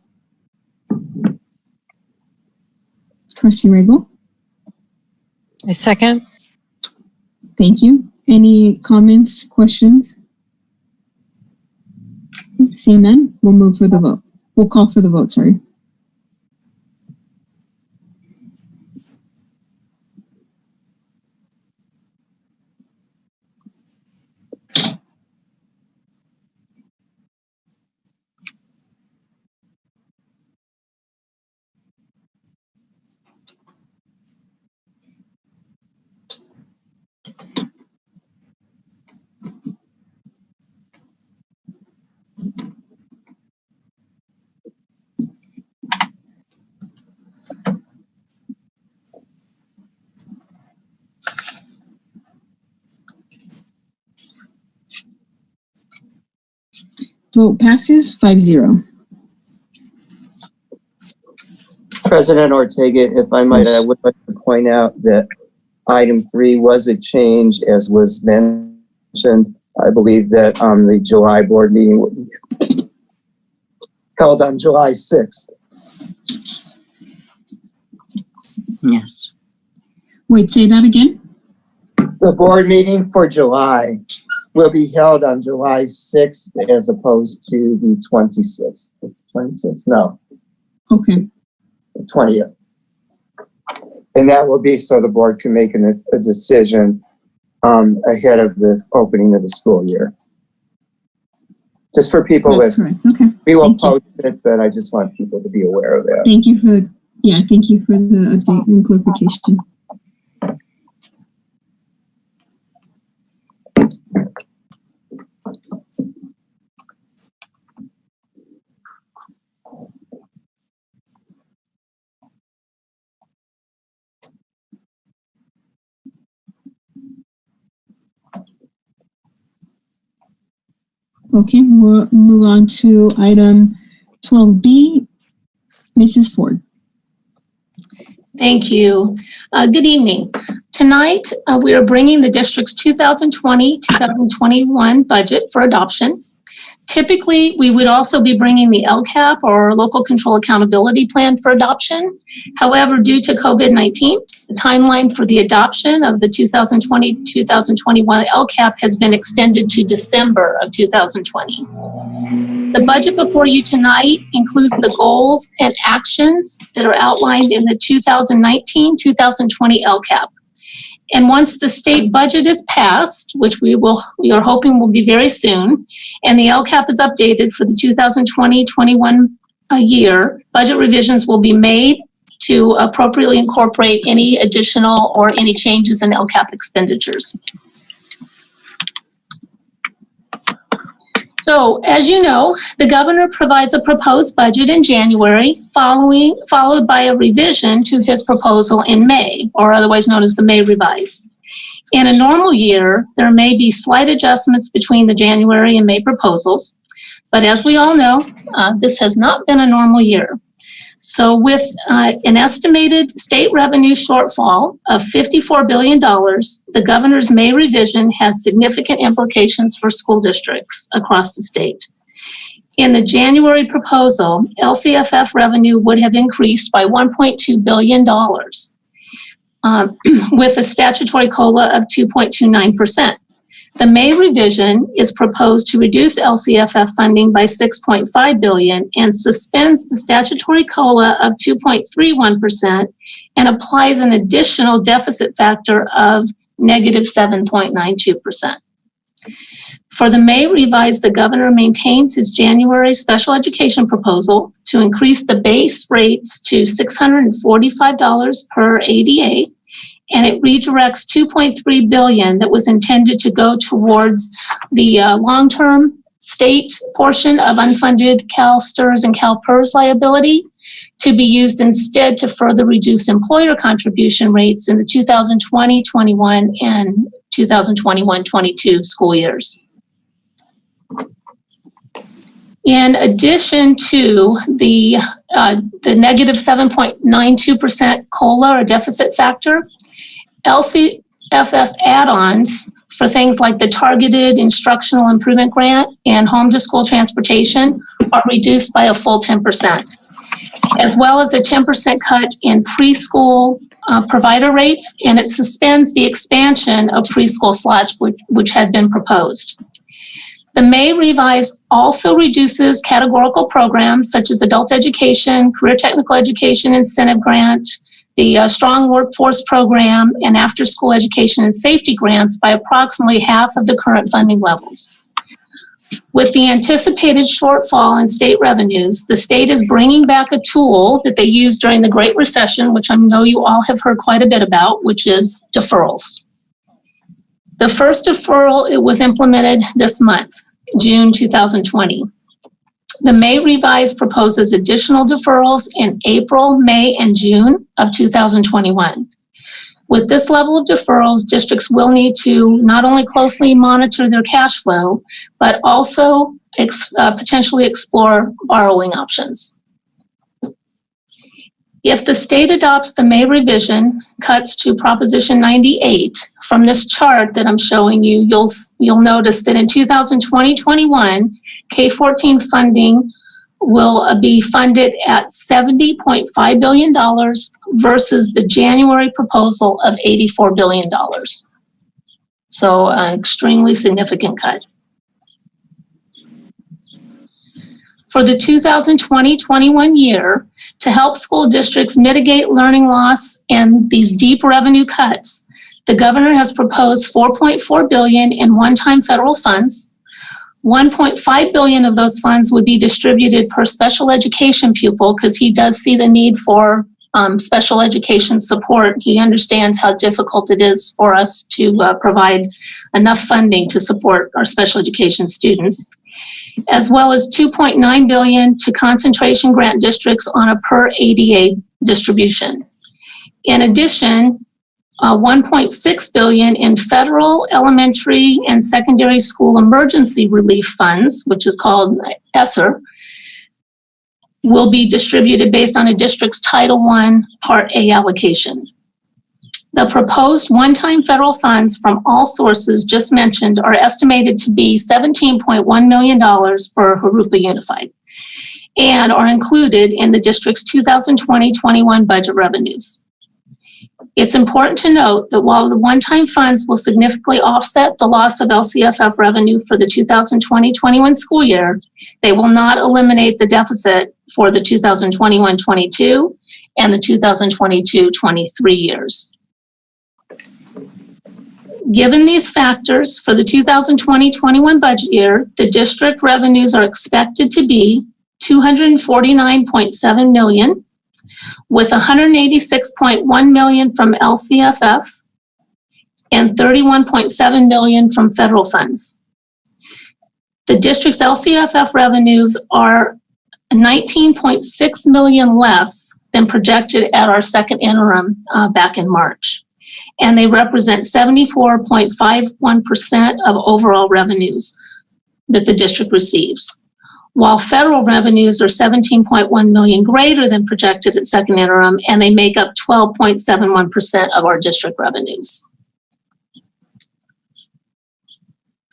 Trustee Regal? A second. Thank you. Any comments, questions? Seeing none, we'll move for the vote. We'll call for the vote, sorry. Vote passes 5-0. President Ortega, if I might, I would like to point out that item 3 was a change, as was mentioned. I believe that the July board meeting will be held on July 6th. Yes. Wait, say that again? The board meeting for July will be held on July 6th as opposed to the 26th. It's 26th? No. Okay. The 20th. And that will be so the board can make a decision ahead of the opening of the school year. Just for people That's listening. correct. Okay. We will Thank you. post it, but I just want people to be aware of that. Thank you for the update and clarification. Okay, we'll move on to item 12B, Mrs. Ford. Thank you. Good evening. Tonight, we are bringing the district's 2020-2021 budget for adoption. Typically, we would also be bringing the LCAP or Local Control Accountability Plan for adoption. However, due to COVID-19, the timeline for the adoption of the 2020-2021 LCAP has been extended to December of 2020. The budget before you tonight includes the goals and actions that are outlined in the 2019-2020 LCAP. And once the state budget is passed, which we are hoping will be very soon, and the LCAP is updated for the 2020-21 year, budget revisions will be made to appropriately incorporate any additional or any changes in LCAP expenditures. So, as you know, the governor provides a proposed budget in January, followed by a revision to his proposal in May, or otherwise known as the May revise. In a normal year, there may be slight adjustments between the January and May proposals, but as we all know, this has not been a normal year. So with an estimated state revenue shortfall of $54 billion, the governor's May revision has significant implications for school districts across the state. In the January proposal, LCFF revenue would have increased by $1.2 billion with a statutory COLA of 2.29%. The May revision is proposed to reduce LCFF funding by $6.5 billion and suspends the statutory COLA of 2.31% and applies an additional deficit factor of negative 7.92%. For the May revise, the governor maintains his January special education proposal to increase the base rates to $645 per ADA, and it redirects $2.3 billion that was intended to go towards the long-term state portion of unfunded CalSTRS and CalPERS liability to be used instead to further reduce employer contribution rates in the 2020-21 and 2021-22 school years. In addition to the negative 7.92% COLA or deficit factor, LCFF add-ons for things like the Targeted Instructional Improvement Grant and home-to-school transportation are reduced by a full 10%, as well as a 10% cut in preschool provider rates, and it suspends the expansion of preschool slots which had been proposed. The May revise also reduces categorical programs such as adult education, career technical education incentive grant, the Strong Workforce Program, and after-school education and safety grants by approximately half of the current funding levels. With the anticipated shortfall in state revenues, the state is bringing back a tool that they used during the Great Recession, which I know you all have heard quite a bit about, which is deferrals. The first deferral, it was implemented this month, June 2020. The May revise proposes additional deferrals in April, May, and June of 2021. With this level of deferrals, districts will need to not only closely monitor their cash flow, but also potentially explore borrowing options. If the state adopts the May revision cuts to Proposition 98, from this chart that I'm showing you, you'll notice that in 2020-21, K-14 funding will be funded at $70.5 billion versus the January proposal of $84 billion. So an extremely significant cut. For the 2020-21 year, to help school districts mitigate learning loss and these deep revenue cuts, the governor has proposed $4.4 billion in one-time federal funds. $1.5 billion of those funds would be distributed per special education pupil because he does see the need for special education support. He understands how difficult it is for us to provide enough funding to support our special education students, as well as $2.9 billion to concentration grant districts on a per ADA distribution. In addition, $1.6 billion in federal, elementary, and secondary school emergency relief funds, which is called ESSER, will be distributed based on a district's Title I Part A allocation. The proposed one-time federal funds from all sources just mentioned are estimated to be $17.1 million for Jurupa Unified and are included in the district's 2020-21 budget revenues. It's important to note that while the one-time funds will significantly offset the loss of LCFF revenue for the 2020-21 school year, they will not eliminate the deficit for the 2021-22 and the 2022-23 years. Given these factors, for the 2020-21 budget year, the district revenues are expected to be $249.7 million, with $186.1 million from LCFF and $31.7 million from federal funds. The district's LCFF revenues are $19.6 million less than projected at our second interim back in March, and they represent 74.51% of overall revenues that the district receives, while federal revenues are $17.1 million greater than projected at second interim, and they make up 12.71% of our district revenues.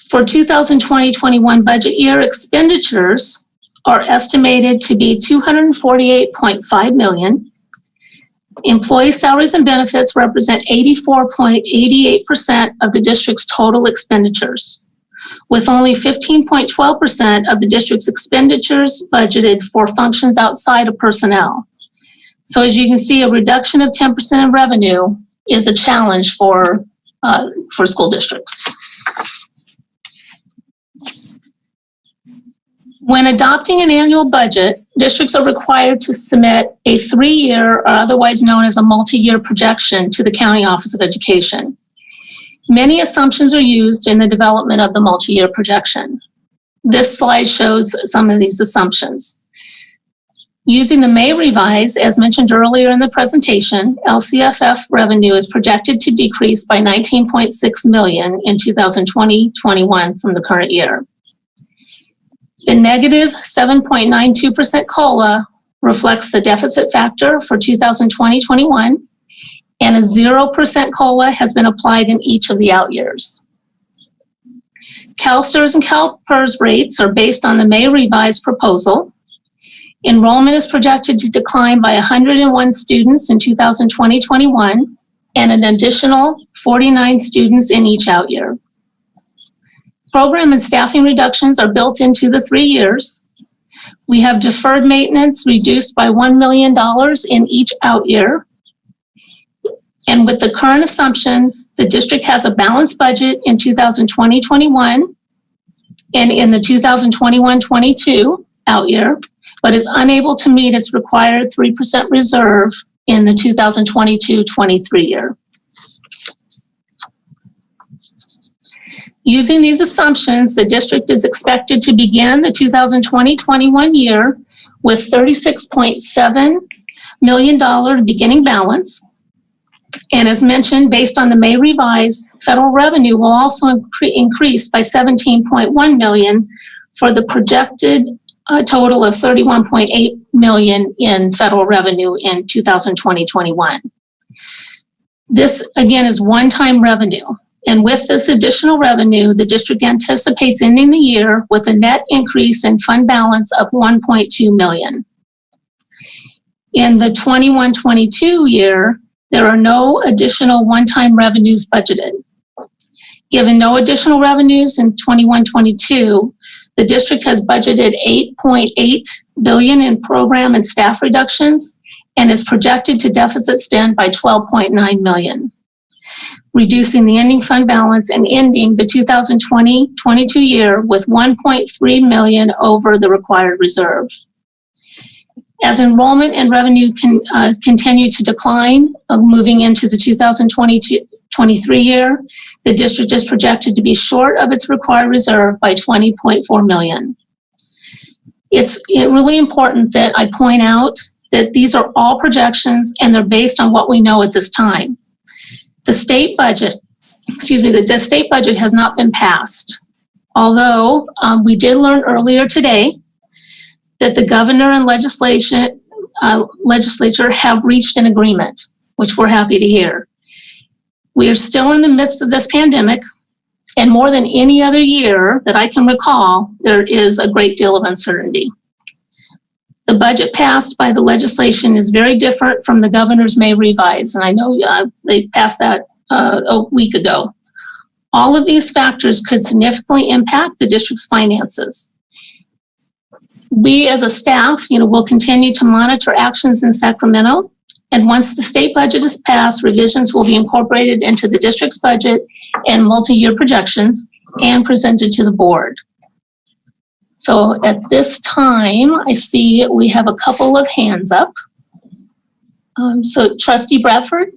For 2020-21 budget year, expenditures are estimated to be $248.5 million. Employee salaries and benefits represent 84.88% of the district's total expenditures, with only 15.12% of the district's expenditures budgeted for functions outside of personnel. So as you can see, a reduction of 10% in revenue is a challenge for school districts. When adopting an annual budget, districts are required to submit a 3-year, or otherwise known as a multi-year projection, to the County Office of Education. Many assumptions are used in the development of the multi-year projection. This slide shows some of these assumptions. Using the May revise, as mentioned earlier in the presentation, LCFF revenue is projected to decrease by $19.6 million in 2020-21 from the current year. The negative 7.92% COLA reflects the deficit factor for 2020-21, and a 0% COLA has been applied in each of the out years. CalSTRS and CalPERS rates are based on the May revised proposal. Enrollment is projected to decline by 101 students in 2020-21 and an additional 49 students in each out year. Program and staffing reductions are built into the 3 years. We have deferred maintenance reduced by $1 million in each out year. And with the current assumptions, the district has a balanced budget in 2020-21 and in the 2021-22 out year, but is unable to meet its required 3% reserve in the 2022-23 year. Using these assumptions, the district is expected to begin the 2020-21 year with $36.7 million beginning balance. And as mentioned, based on the May revise, federal revenue will also increase by $17.1 million for the projected total of $31.8 million in federal revenue in 2020-21. This, again, is one-time revenue. And with this additional revenue, the district anticipates ending the year with a net increase in fund balance of $1.2 million. In the 21-22 year, there are no additional one-time revenues budgeted. Given no additional revenues in 21-22, the district has budgeted $8.8 billion in program and staff reductions and is projected to deficit spend by $12.9 million. Reducing the ending fund balance and ending the 2020-22 year with $1.3 million over the required reserve. As enrollment and revenue continue to decline, moving into the 2022-23 year, the district is projected to be short of its required reserve by $20.4 million. It's really important that I point out that these are all projections and they're based on what we know at this time. The state budget has not been passed. Although we did learn earlier today that the governor and legislature have reached an agreement, which we're happy to hear. We are still in the midst of this pandemic, and more than any other year that I can recall, there is a great deal of uncertainty. The budget passed by the legislation is very different from the governor's May revise, and I know they passed that a week ago. All of these factors could significantly impact the district's finances. We as a staff, will continue to monitor actions in Sacramento, and once the state budget is passed, revisions will be incorporated into the district's budget and multi-year projections and presented to the board. So at this time, I see we have a couple of hands up. So Trustee Bradford?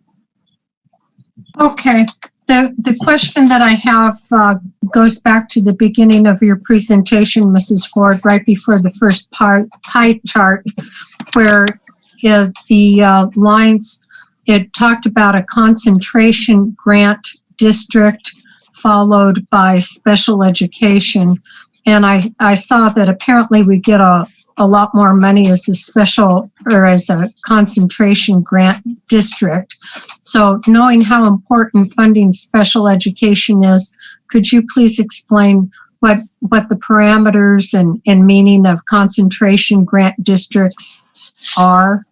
Okay. The question that I have goes back to the beginning of your presentation, Mrs. Ford, right before the first pie chart, where the lines, it talked about a concentration grant district followed by special education. And I saw that apparently we get a lot more money as a special or as a concentration grant district. So knowing how important funding special education is, could you please explain what the parameters and meaning of concentration grant districts are?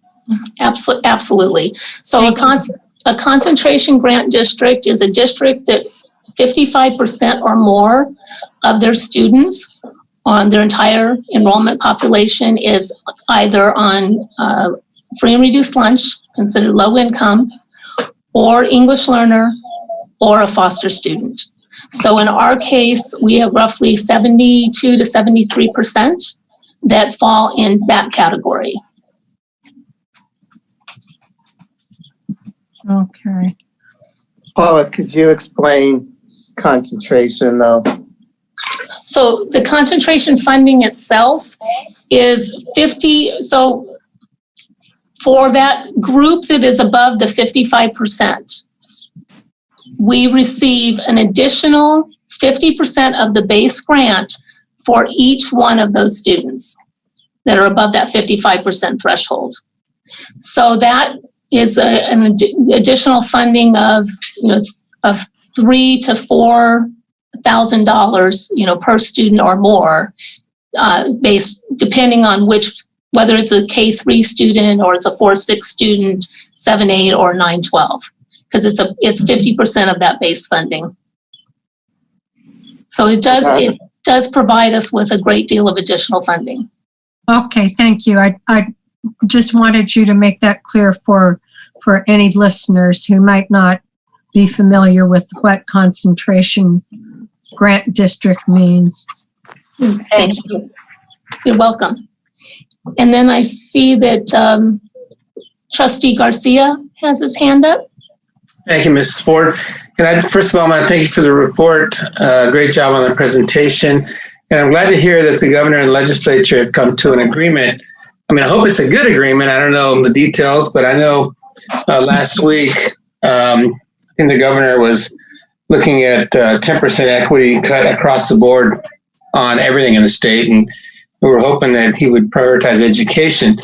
Absolutely. So a concentration grant district is a district that 55% or more of their students on their entire enrollment population is either on free and reduced lunch, considered low income, or English learner, or a foster student. So in our case, we have roughly 72 to 73% that fall in that category. Okay. Paula, could you explain concentration though? So the concentration funding itself is 50. So for that group that is above the 55%, we receive an additional 50% of the base grant for each one of those students that are above that 55% threshold. So that is an additional funding of $3,000 to $4,000 per student or more, based depending on whether it's a K-3 student or it's a 4-6 student, 7-8 or 9-12, because it's 50% of that base funding. So it does provide us with a great deal of additional funding. Okay, thank you. I just wanted you to make that clear for any listeners who might not be familiar with what concentration grant district means. Thank you. You're welcome. And then I see that Trustee Garcia has his hand up. Thank you, Mrs. Ford. And first of all, I want to thank you for the report. Great job on the presentation. And I'm glad to hear that the governor and legislature have come to an agreement. I mean, I hope it's a good agreement. I don't know the details, but I know last week, I think the governor was looking at 10% equity cut across the board on everything in the state. And we were hoping that he would prioritize education.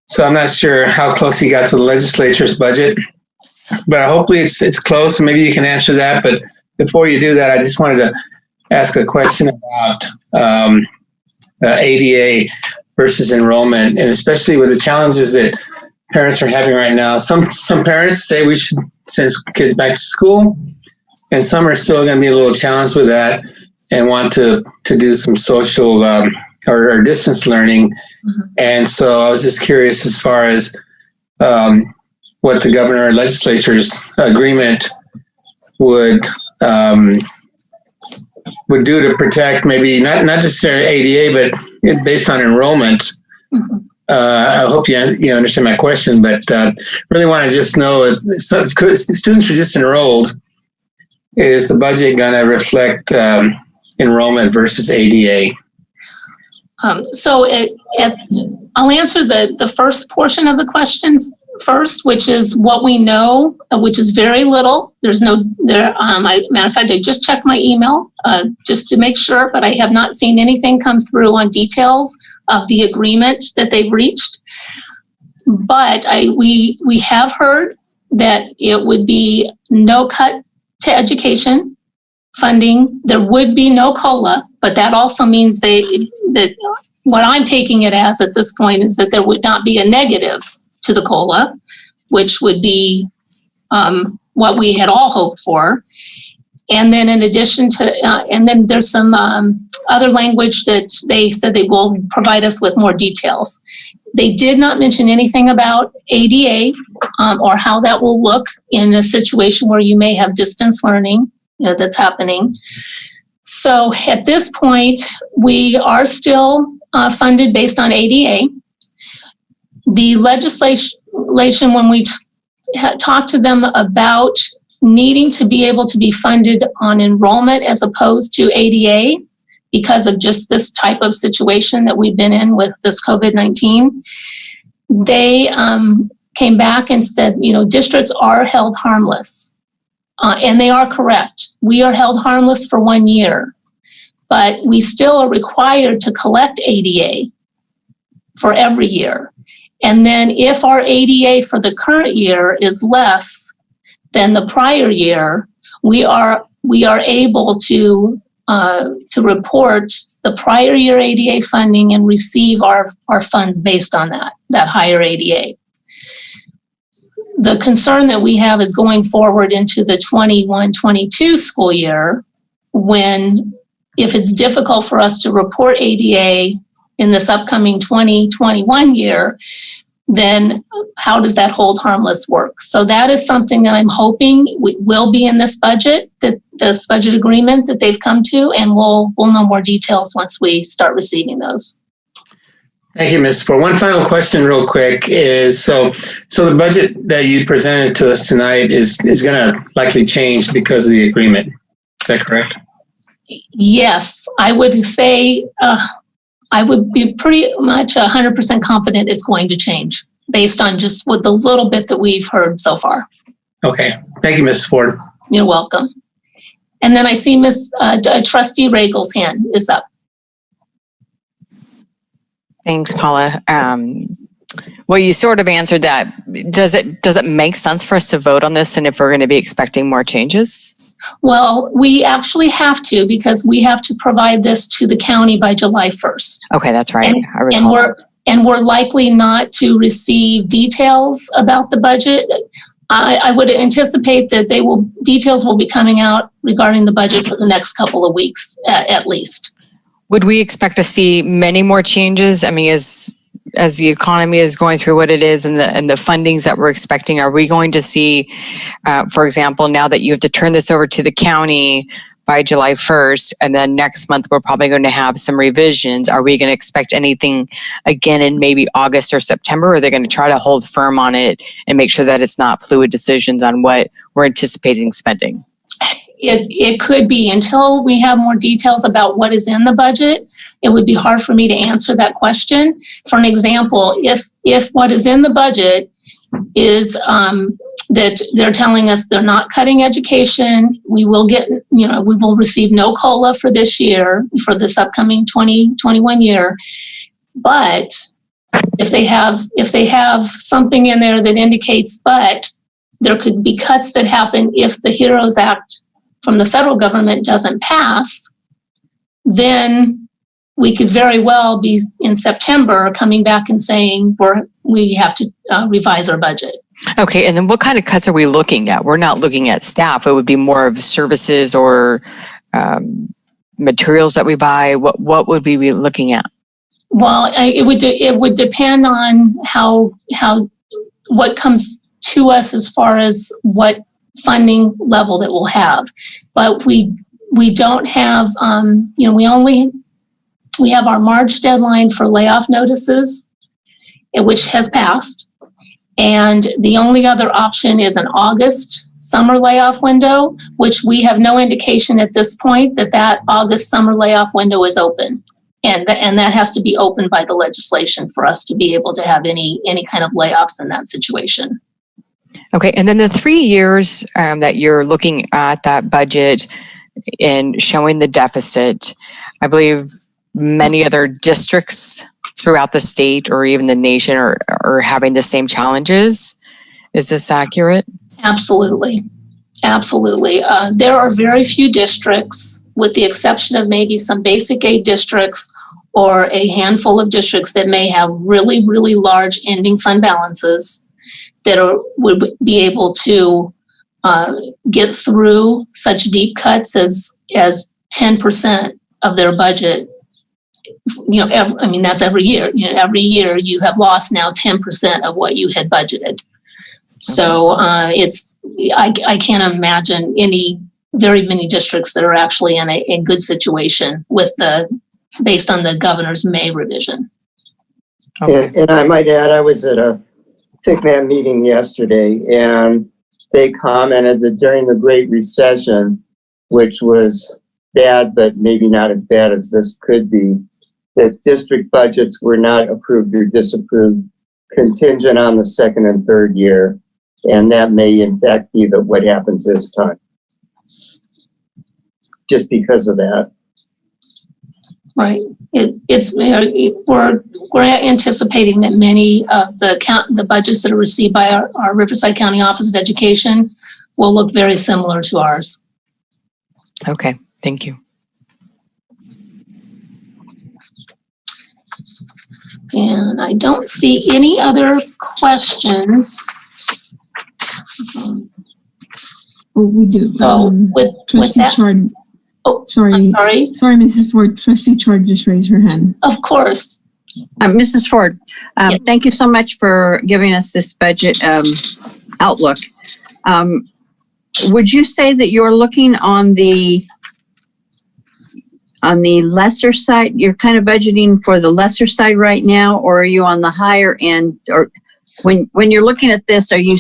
So I'm not sure how close he got to the legislature's budget, but hopefully it's close. And maybe you can answer that. But before you do that, I just wanted to ask a question about ADA versus enrollment, and especially with the challenges that parents are having right now. Some parents say we should send kids back to school, and some are still going to be a little challenged with that and want to do some social or distance learning. Mm-hmm. And so I was just curious as far as what the governor and legislature's agreement would do to protect maybe not just their ADA, but based on enrollment. Mm-hmm. I hope you understand my question, but really want to just know if students are just enrolled, is the budget going to reflect enrollment versus ADA? So I'll answer the first portion of the question first, which is what we know, which is very little. Matter of fact, I just checked my email just to make sure, but I have not seen anything come through on details of the agreement that they've reached. But we have heard that it would be no cut to education funding. There would be no COLA, but that also means that what I'm taking it as at this point is that there would not be a negative to the COLA, which would be what we had all hoped for. And then in addition to, and then there's some other language that they said they will provide us with more details. They did not mention anything about ADA or how that will look in a situation where you may have distance learning, that's happening. So at this point, we are still funded based on ADA. The legislation, when we talked to them about needing to be able to be funded on enrollment as opposed to ADA, because of just this type of situation that we've been in with this COVID-19, they came back and said, districts are held harmless. And they are correct. We are held harmless for 1 year, but we still are required to collect ADA for every year. And then if our ADA for the current year is less than the prior year, we are able to report the prior year ADA funding and receive our funds based on that higher ADA. The concern that we have is going forward into the 21-22 school year, if it's difficult for us to report ADA in this upcoming 2021 year, then how does that hold harmless work? So that is something that I'm hoping will be in this budget, this budget agreement that they've come to, and we'll know more details once we start receiving those. Thank you, Ms. Ford. One final question real quick is, so the budget that you presented to us tonight is going to likely change because of the agreement. Is that correct? Yes, I would say I would be pretty much 100% confident it's going to change based on just with the little bit that we've heard so far. Okay. Thank you, Ms. Ford. You're welcome. And then I see Trustee Ragel's hand is up. Thanks, Paula. Well, you sort of answered that. Does it make sense for us to vote on this, and if we're going to be expecting more changes? Well, we actually have to, because we have to provide this to the county by July 1st. Okay, that's right. And, I recall. And we're likely not to receive details about the budget. I would anticipate that details will be coming out regarding the budget for the next couple of weeks at least. Would we expect to see many more changes? I mean, as the economy is going through what it is and the fundings that we're expecting, are we going to see, for example, now that you have to turn this over to the county by July 1st, and then next month we're probably going to have some revisions, are we going to expect anything again in maybe August or September, or are they going to try to hold firm on it and make sure that it's not fluid decisions on what we're anticipating spending? It could be. Until we have more details about what is in the budget, it would be hard for me to answer that question. For an example, if what is in the budget is that they're telling us they're not cutting education, we will receive no COLA for this year, for this upcoming 2021 year. But if they have something in there that indicates, but there could be cuts that happen if the HEROES Act from the federal government doesn't pass, then we could very well be in September coming back and saying we have to revise our budget. Okay, and then what kind of cuts are we looking at? We're not looking at staff. It would be more of services or materials that we buy. What would we be looking at? Well, it would depend on what comes to us as far as what funding level that we'll have. But we don't have, we have our March deadline for layoff notices, which has passed. And the only other option is an August summer layoff window, which we have no indication at this point that August summer layoff window is open. And that has to be opened by the legislation for us to be able to have any kind of layoffs in that situation. Okay, and then the 3 years that you're looking at that budget and showing the deficit, I believe many other districts throughout the state or even the nation are having the same challenges. Is this accurate? Absolutely. Absolutely. There are very few districts, with the exception of maybe some basic aid districts or a handful of districts that may have really, really large ending fund balances that would be able to get through such deep cuts as 10% of their budget. That's every year. Every year you have lost now 10% of what you had budgeted. So I can't imagine very many districts that are actually in a good situation based on the governor's May revision. Okay. And I might add, I was at a ThinkMan meeting yesterday, and they commented that during the Great Recession, which was bad, but maybe not as bad as this could be, that district budgets were not approved or disapproved contingent on the second and third year. And that may in fact be what happens this time. Just because of that. Right. We're anticipating that many of the budgets that are received by our Riverside County Office of Education will look very similar to ours. Okay, thank you. And I don't see any other questions. Oh, we do. So with Trustee that, Chard. Oh, sorry. I'm sorry. Sorry, Mrs. Ford. Trustee Chard just raised her hand. Of course. Mrs. Ford, Yes. Thank you so much for giving us this budget outlook. Would you say that you're looking on the lesser side? You're kind of budgeting for the lesser side right now, or are you on the higher end? Or when you're looking at this, are you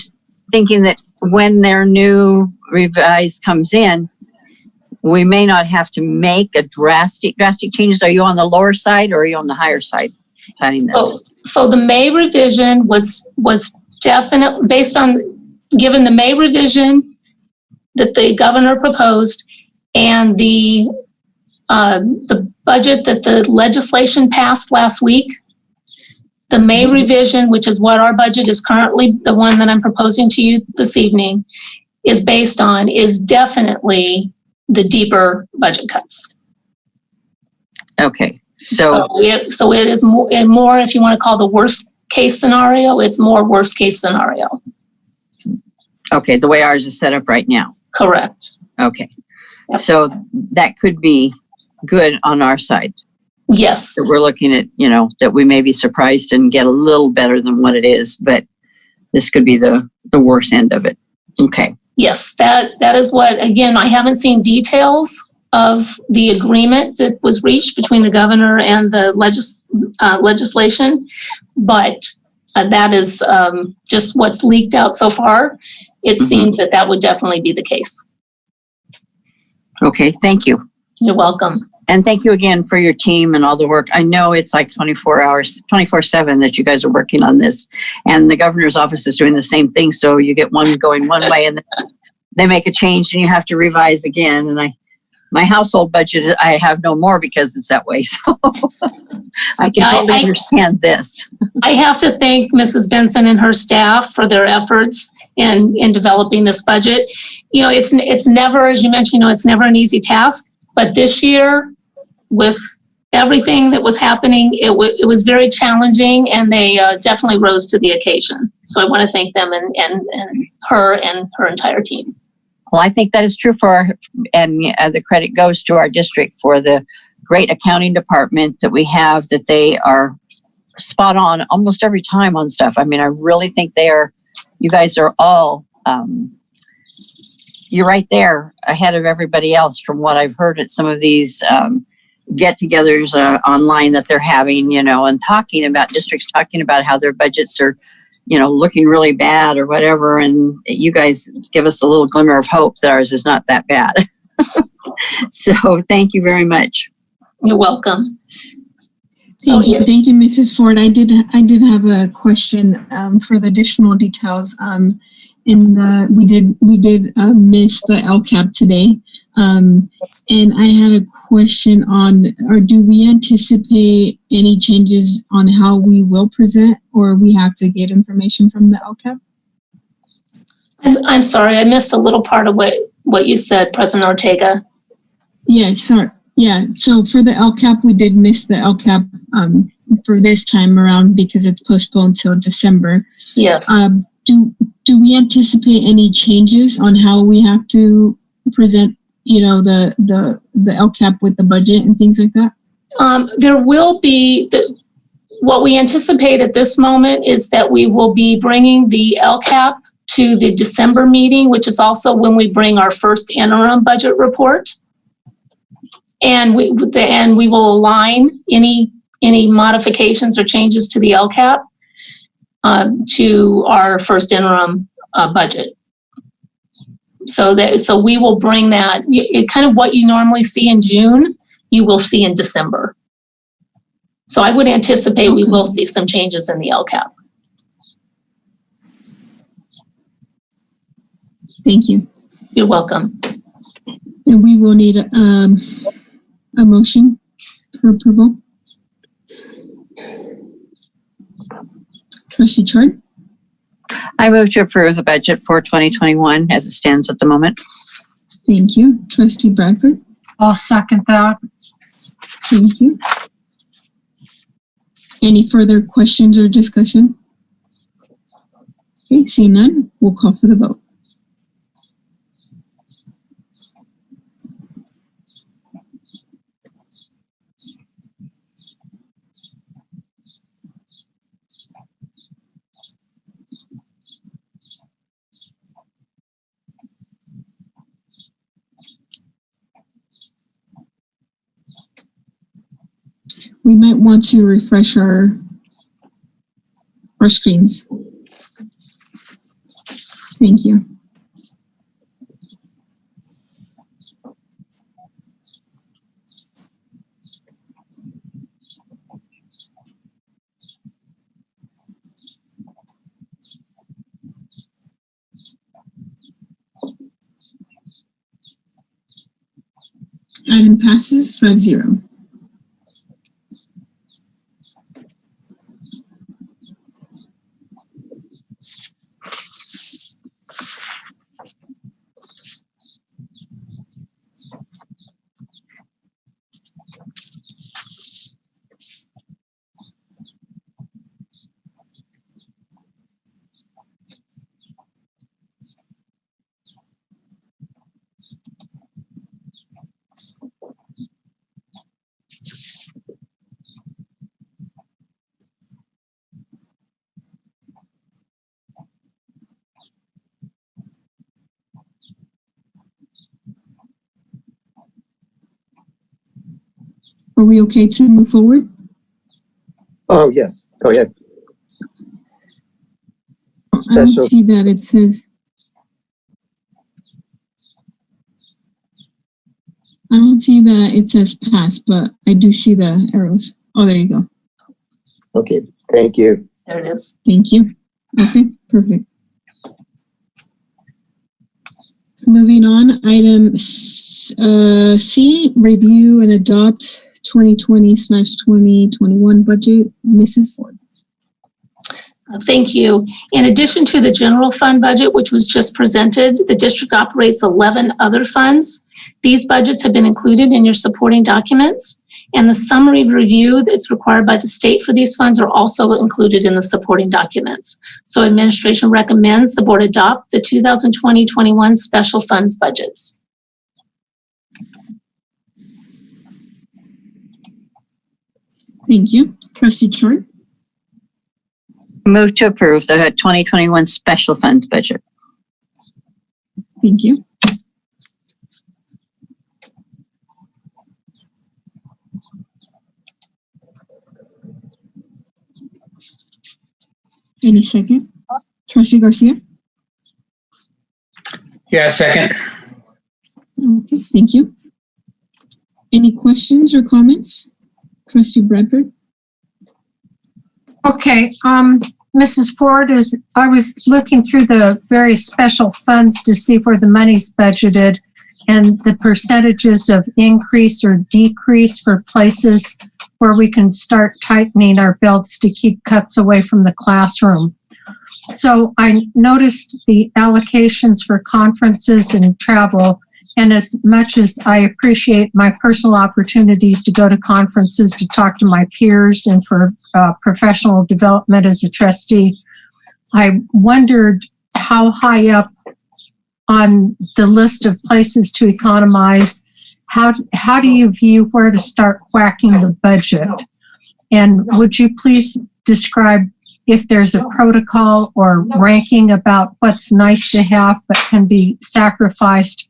thinking that when their new revised comes in, we may not have to make a drastic changes? Are you on the lower side or are you on the higher side planning this? So the May revision was definitely based on, given the May revision that the governor proposed and the budget that the legislation passed last week, the May revision, which is what our budget is currently, the one that I'm proposing to you this evening, is based on, is definitely the deeper budget cuts. Okay, so it is more, if you want to call the worst case scenario, it's more worst case scenario. okay, the way ours is set up right now. Correct. Okay, Yep. so that could be good on our side. Yes. That we're looking at, that we may be surprised and get a little better than what it is, but this could be the worst end of it. Okay. Yes, that is what, again, I haven't seen details of the agreement that was reached between the governor and the legislation, but that is just what's leaked out so far. It seems that would definitely be the case. Okay, thank you. You're welcome. And thank you again for your team and all the work. I know it's like 24/7 that you guys are working on this, and the governor's office is doing the same thing. So you get one going one way and then they make a change and you have to revise again. And my household budget, I have no more because it's that way. So I can totally understand this. I have to thank Mrs. Benson and her staff for their efforts in developing this budget. It's never, as you mentioned, it's never an easy task. But this year, with everything that was happening, it was very challenging, and they definitely rose to the occasion. So I want to thank them and her entire team. Well, I think that is true and the credit goes to our district for the great accounting department that we have, that they are spot on almost every time on stuff. I mean, I really think you guys are all, you're right there ahead of everybody else from what I've heard at some of these get-togethers online that they're having, and districts talking about how their budgets are, looking really bad or whatever. And you guys give us a little glimmer of hope that ours is not that bad. So thank you very much. You're welcome. Thank you, Mrs. Ford. I did have a question for the additional details. We did miss the LCAP today, And I had a question on, or do we anticipate any changes on how we will present, or we have to get information from the LCAP? I'm sorry, I missed a little part of what you said, President Ortega. Yeah, sorry. Yeah, so for the LCAP, we did miss the LCAP for this time around because it's postponed till December. Yes. Do we anticipate any changes on how we have to present, the LCAP with the budget and things like that? There will be, what we anticipate at this moment is that we will be bringing the LCAP to the December meeting, which is also when we bring our first interim budget report. And we will align any modifications or changes to the LCAP to our first interim budget. So we will bring that, kind of what you normally see in June, you will see in December. So I would anticipate we will see some changes in the LCAP. Thank you. You're welcome. And we will need a motion for approval. Trustee Chard? I move to approve the budget for 2021 as it stands at the moment. Thank you. Trustee Bradford? I'll second that. Thank you. Any further questions or discussion? Okay, seeing none, we'll call for the vote. We might want to refresh our screens. Thank you. Item passes 5-0. Are we okay to move forward? Oh, yes. Go ahead. I don't see that it says. I don't see that it says pass, but I do see the arrows. Oh, there you go. Okay, thank you. There it is. Thank you. Okay, perfect. Moving on, item C, review and adopt 2020/2021 budget. Mrs. Ford. Thank you. In addition to the general fund budget, which was just presented, the district operates 11 other funds. These budgets have been included in your supporting documents, and the summary review that's required by the state for these funds are also included in the supporting documents. So administration recommends the board adopt the 2020-21 special funds budgets. Thank you. Trustee Chard? Move to approve the 2021 special funds budget. Thank you. Any second? Trustee Garcia? Yeah, second. Okay, thank you. Any questions or comments? Trustee Bradford? Okay, Mrs. Ford, I was looking through the various special funds to see where the money's budgeted, and the percentages of increase or decrease for places where we can start tightening our belts to keep cuts away from the classroom. So I noticed the allocations for conferences and travel, and as much as I appreciate my personal opportunities to go to conferences, to talk to my peers, and for professional development as a trustee, I wondered how high up on the list of places to economize, how do you view where to start whacking the budget? And would you please describe if there's a protocol or ranking about what's nice to have but can be sacrificed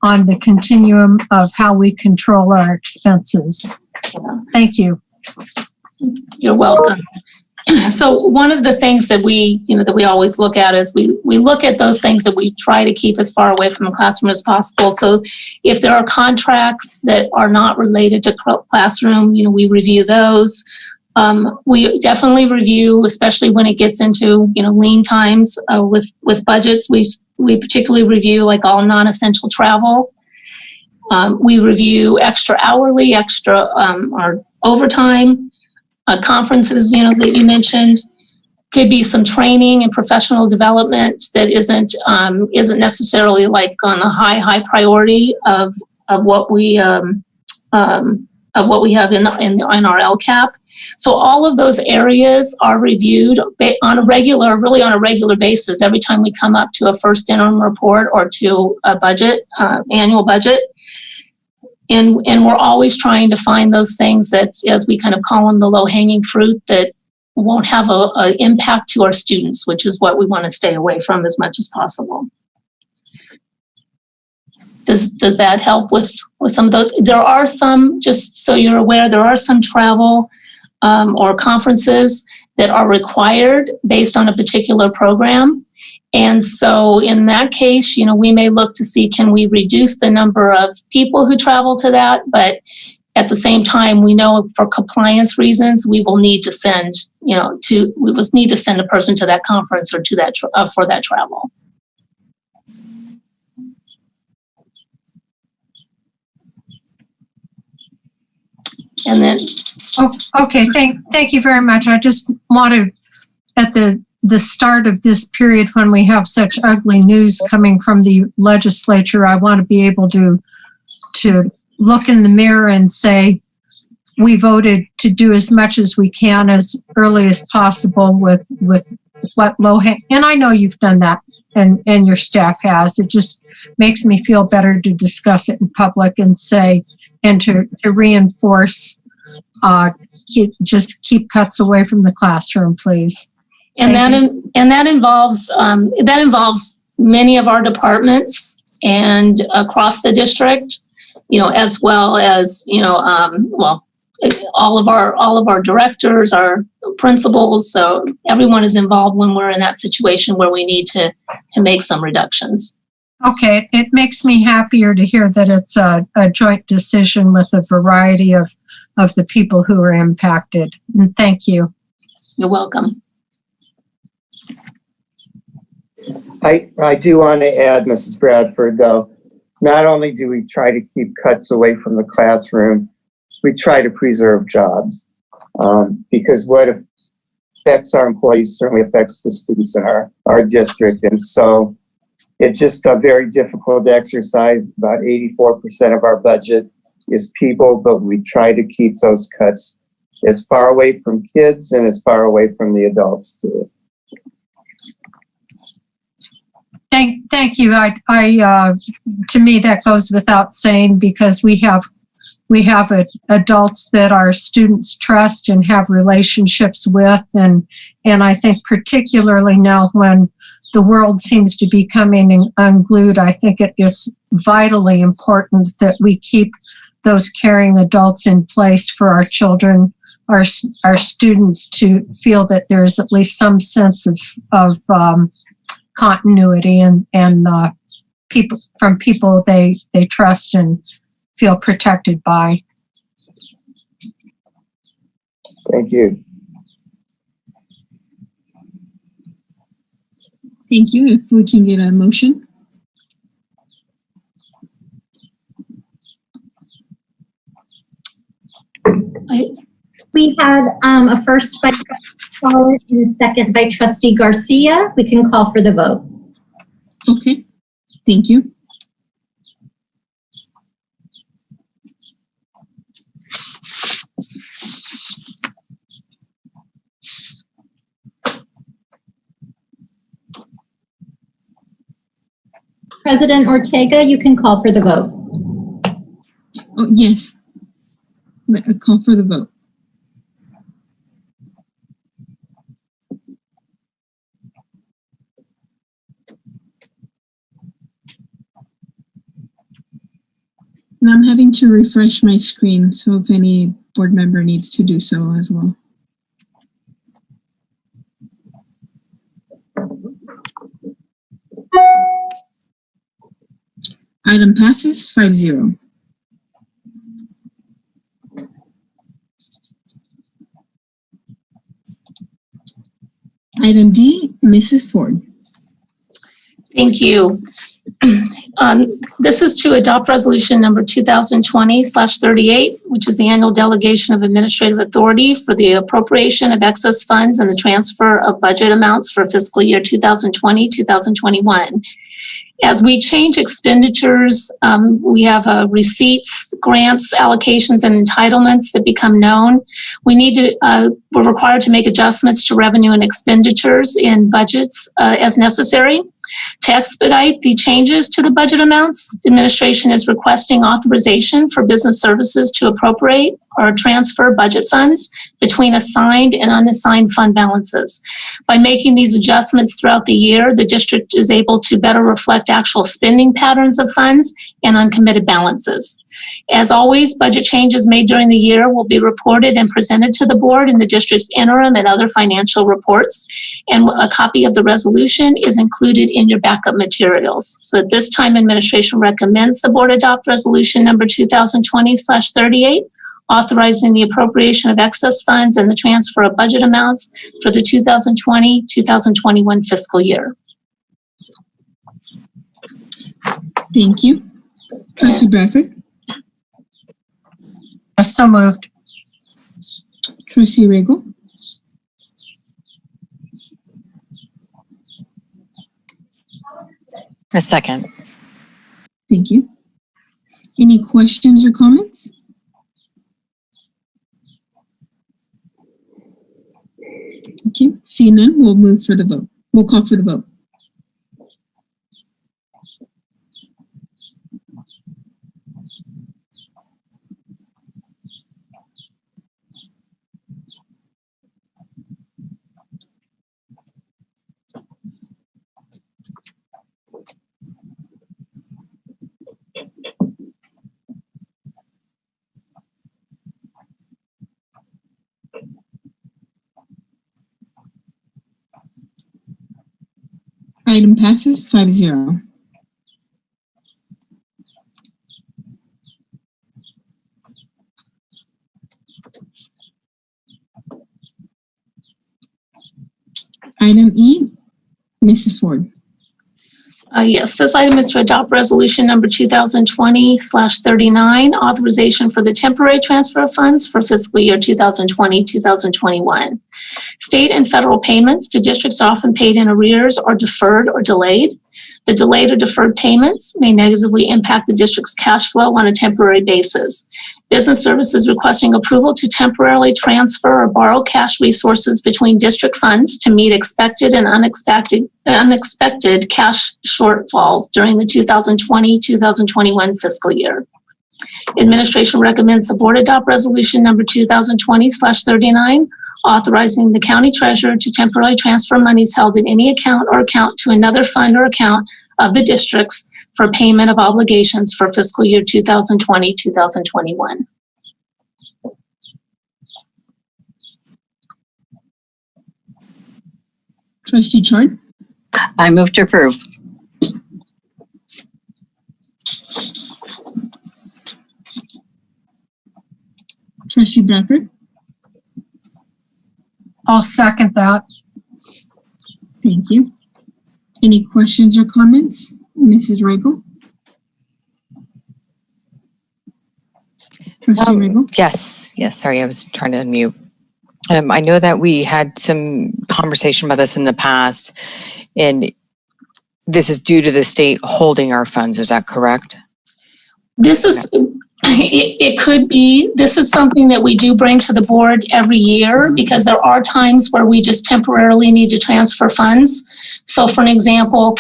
on the continuum of how we control our expenses? Thank you. You're welcome. So one of the things that we always look at is we look at those things that we try to keep as far away from the classroom as possible. So if there are contracts that are not related to classroom, we review those. We definitely review, especially when it gets into, lean times with budgets. We particularly review like all non-essential travel. We review extra hourly, or overtime. Conferences, that you mentioned, could be some training and professional development that isn't necessarily like on the high priority of what we have in our LCAP. So all of those areas are reviewed on a regular basis every time we come up to a first interim report or to a budget, annual budget. And we're always trying to find those things that, as we kind of call them, the low-hanging fruit that won't have an impact to our students, which is what we want to stay away from as much as possible. Does that help with some of those? There are some, just so you're aware, there are some travel or conferences that are required based on a particular program. And so in that case, we may look to see, can we reduce the number of people who travel to that? But at the same time, we know for compliance reasons, we will need to send, a person to that conference or to that for that travel. And then, okay, thank you very much. I just wanted at the start of this period when we have such ugly news coming from the legislature, I want to be able to look in the mirror and say, we voted to do as much as we can as early as possible with what and I know you've done that and your staff has. It just makes me feel better to discuss it in public and say, and to reinforce, keep cuts away from the classroom, please. And that involves many of our departments and across the district, as well as all of our directors, our principals. So everyone is involved when we're in that situation where we need to make some reductions. Okay, it makes me happier to hear that it's a joint decision with a variety of the people who are impacted. And thank you. You're welcome. I do want to add, Mrs. Bradford, though, not only do we try to keep cuts away from the classroom, we try to preserve jobs, because what affects our employees certainly affects the students in our district. And so it's just a very difficult exercise. About 84% of our budget is people, but we try to keep those cuts as far away from kids and as far away from the adults too. Thank you. I to me that goes without saying, because we have adults that our students trust and have relationships with, and I think particularly now when the world seems to be coming unglued, I think it is vitally important that we keep those caring adults in place for our children, our students, to feel that there's at least some sense of continuity and people they trust and feel protected by. Thank you. Thank you. If we can get a motion. We had a first by Trustee Collins and a second by Trustee Garcia. We can call for the vote. Okay, thank you. President Ortega, you can call for the vote. Oh, yes. Call for the vote. And I'm having to refresh my screen, so if any board member needs to do so as well. Item passes 5-0. Item D, Mrs. Ford. Thank you. This is to adopt resolution number 2020/38, which is the annual delegation of administrative authority for the appropriation of excess funds and the transfer of budget amounts for fiscal year 2020-2021. As we change expenditures, we have receipts, grants, allocations, and entitlements that become known. We're required to make adjustments to revenue and expenditures in budgets as necessary. To expedite the changes to the budget amounts, administration is requesting authorization for business services to appropriate or transfer budget funds between assigned and unassigned fund balances. By making these adjustments throughout the year, the district is able to better reflect actual spending patterns of funds and uncommitted balances. As always, budget changes made during the year will be reported and presented to the board in the district's interim and other financial reports. And a copy of the resolution is included in your backup materials. So at this time, administration recommends the board adopt resolution number 2020/38, authorizing the appropriation of excess funds and the transfer of budget amounts for the 2020-2021 fiscal year. Thank you. Trustee Bradford. So moved. Trustee Regal. A second. Thank you. Any questions or comments? Okay, seeing none, we'll move for the vote. We'll call for the vote. Item passes 5-0. Item E, Mrs. Ford. Yes, this item is to adopt resolution number 2020/39, authorization for the temporary transfer of funds for fiscal year 2020-2021. State and federal payments to districts are often paid in arrears or deferred or delayed. The delayed or deferred payments may negatively impact the district's cash flow on a temporary basis. Business services requesting approval to temporarily transfer or borrow cash resources between district funds to meet expected and unexpected cash shortfalls during the 2020-2021 fiscal year. Administration recommends the board adopt resolution number 2020/39, authorizing the county treasurer to temporarily transfer monies held in any account or account to another fund or account of the districts for payment of obligations for fiscal year 2020-2021. Trustee Chard. I move to approve. Trustee Bradford. I'll second that. Thank you. Any questions or comments? Mrs. Regal? Trustee Rigo? Yes. Sorry, I was trying to unmute. I know that we had some conversation about this in the past, and this is due to the state holding our funds. Is that correct? This is, it could be, this is something that we do bring to the board every year because there are times where we just temporarily need to transfer funds. So for an example,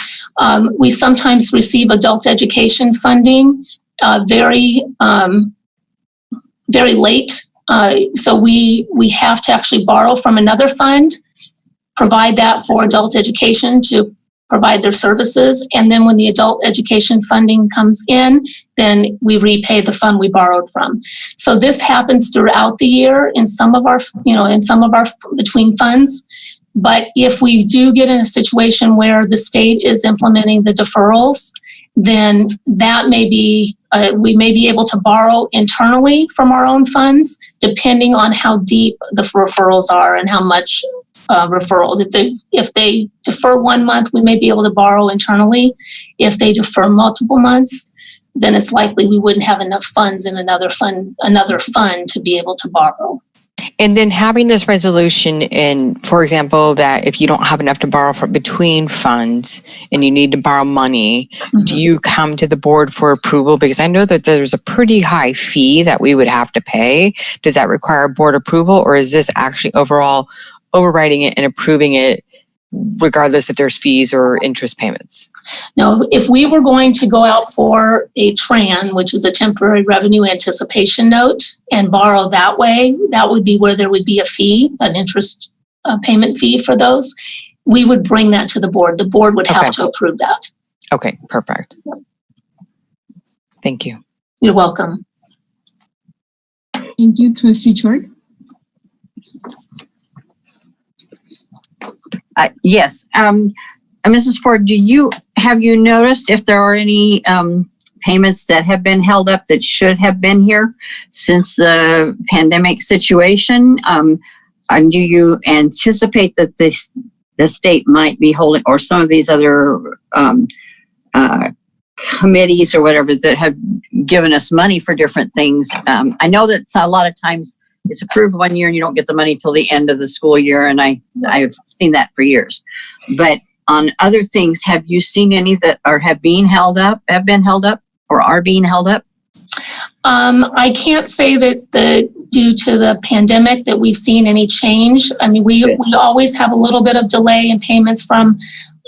we sometimes receive adult education funding very late. So we have to actually borrow from another fund, provide that for adult education to provide their services. And then when the adult education funding comes in, then we repay the fund we borrowed from. So this happens throughout the year in some of our between funds. But if we do get in a situation where the state is implementing the deferrals, then that may be, we may be able to borrow internally from our own funds, depending on how deep the referrals are and how much referrals. If they defer 1 month, we may be able to borrow internally. If they defer multiple months, then it's likely we wouldn't have enough funds in another fund to be able to borrow. And then having this resolution in, for example, that if you don't have enough to borrow from between funds and you need to borrow money, do you come to the board for approval? Because I know that there's a pretty high fee that we would have to pay. Does that require board approval, or is this actually overall overriding it and approving it regardless if there's fees or interest payments? Now, if we were going to go out for a TRAN, which is a temporary revenue anticipation note, and borrow that way, that would be where there would be a fee, an interest payment fee for those. We would bring that to the board. The board would have to approve that. Okay, perfect. Thank you. You're welcome. Thank you, Trustee Chord. Yes. Mrs. Ford, have you noticed if there are any payments that have been held up that should have been here since the pandemic situation? And do you anticipate that the state might be holding, or some of these other committees or whatever that have given us money for different things? I know that a lot of times it's approved 1 year and you don't get the money till the end of the school year, and I've seen that for years. But on other things, have you seen any that have been held up, or are being held up? I can't say that due to the pandemic that we've seen any change. I mean, we always have a little bit of delay in payments from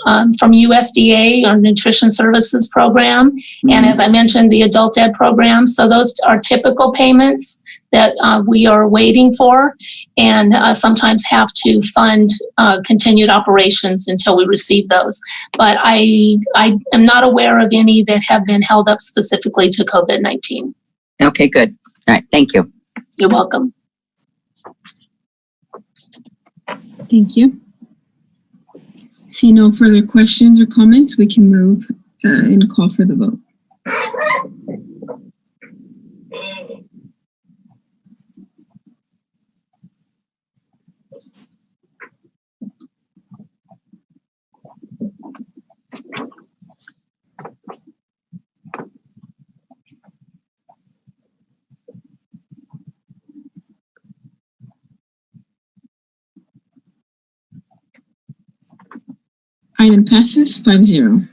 USDA, our Nutrition Services Program, and as I mentioned, the Adult Ed Program. So those are typical payments that we are waiting for, and sometimes have to fund continued operations until we receive those. But I am not aware of any that have been held up specifically to COVID-19. Okay, good. All right, thank you. You're welcome. Thank you. See no further questions or comments, we can move and call for the vote. Item passes 5-0.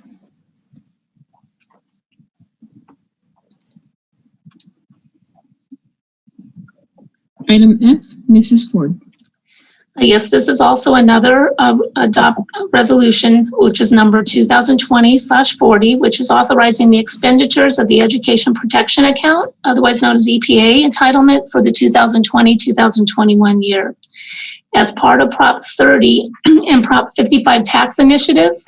Item F, Mrs. Ford. Yes, this is also another resolution, which is number 2020/40, which is authorizing the expenditures of the Education Protection Account, otherwise known as EPA entitlement, for the 2020-2021 year. As part of Prop 30 and Prop 55 tax initiatives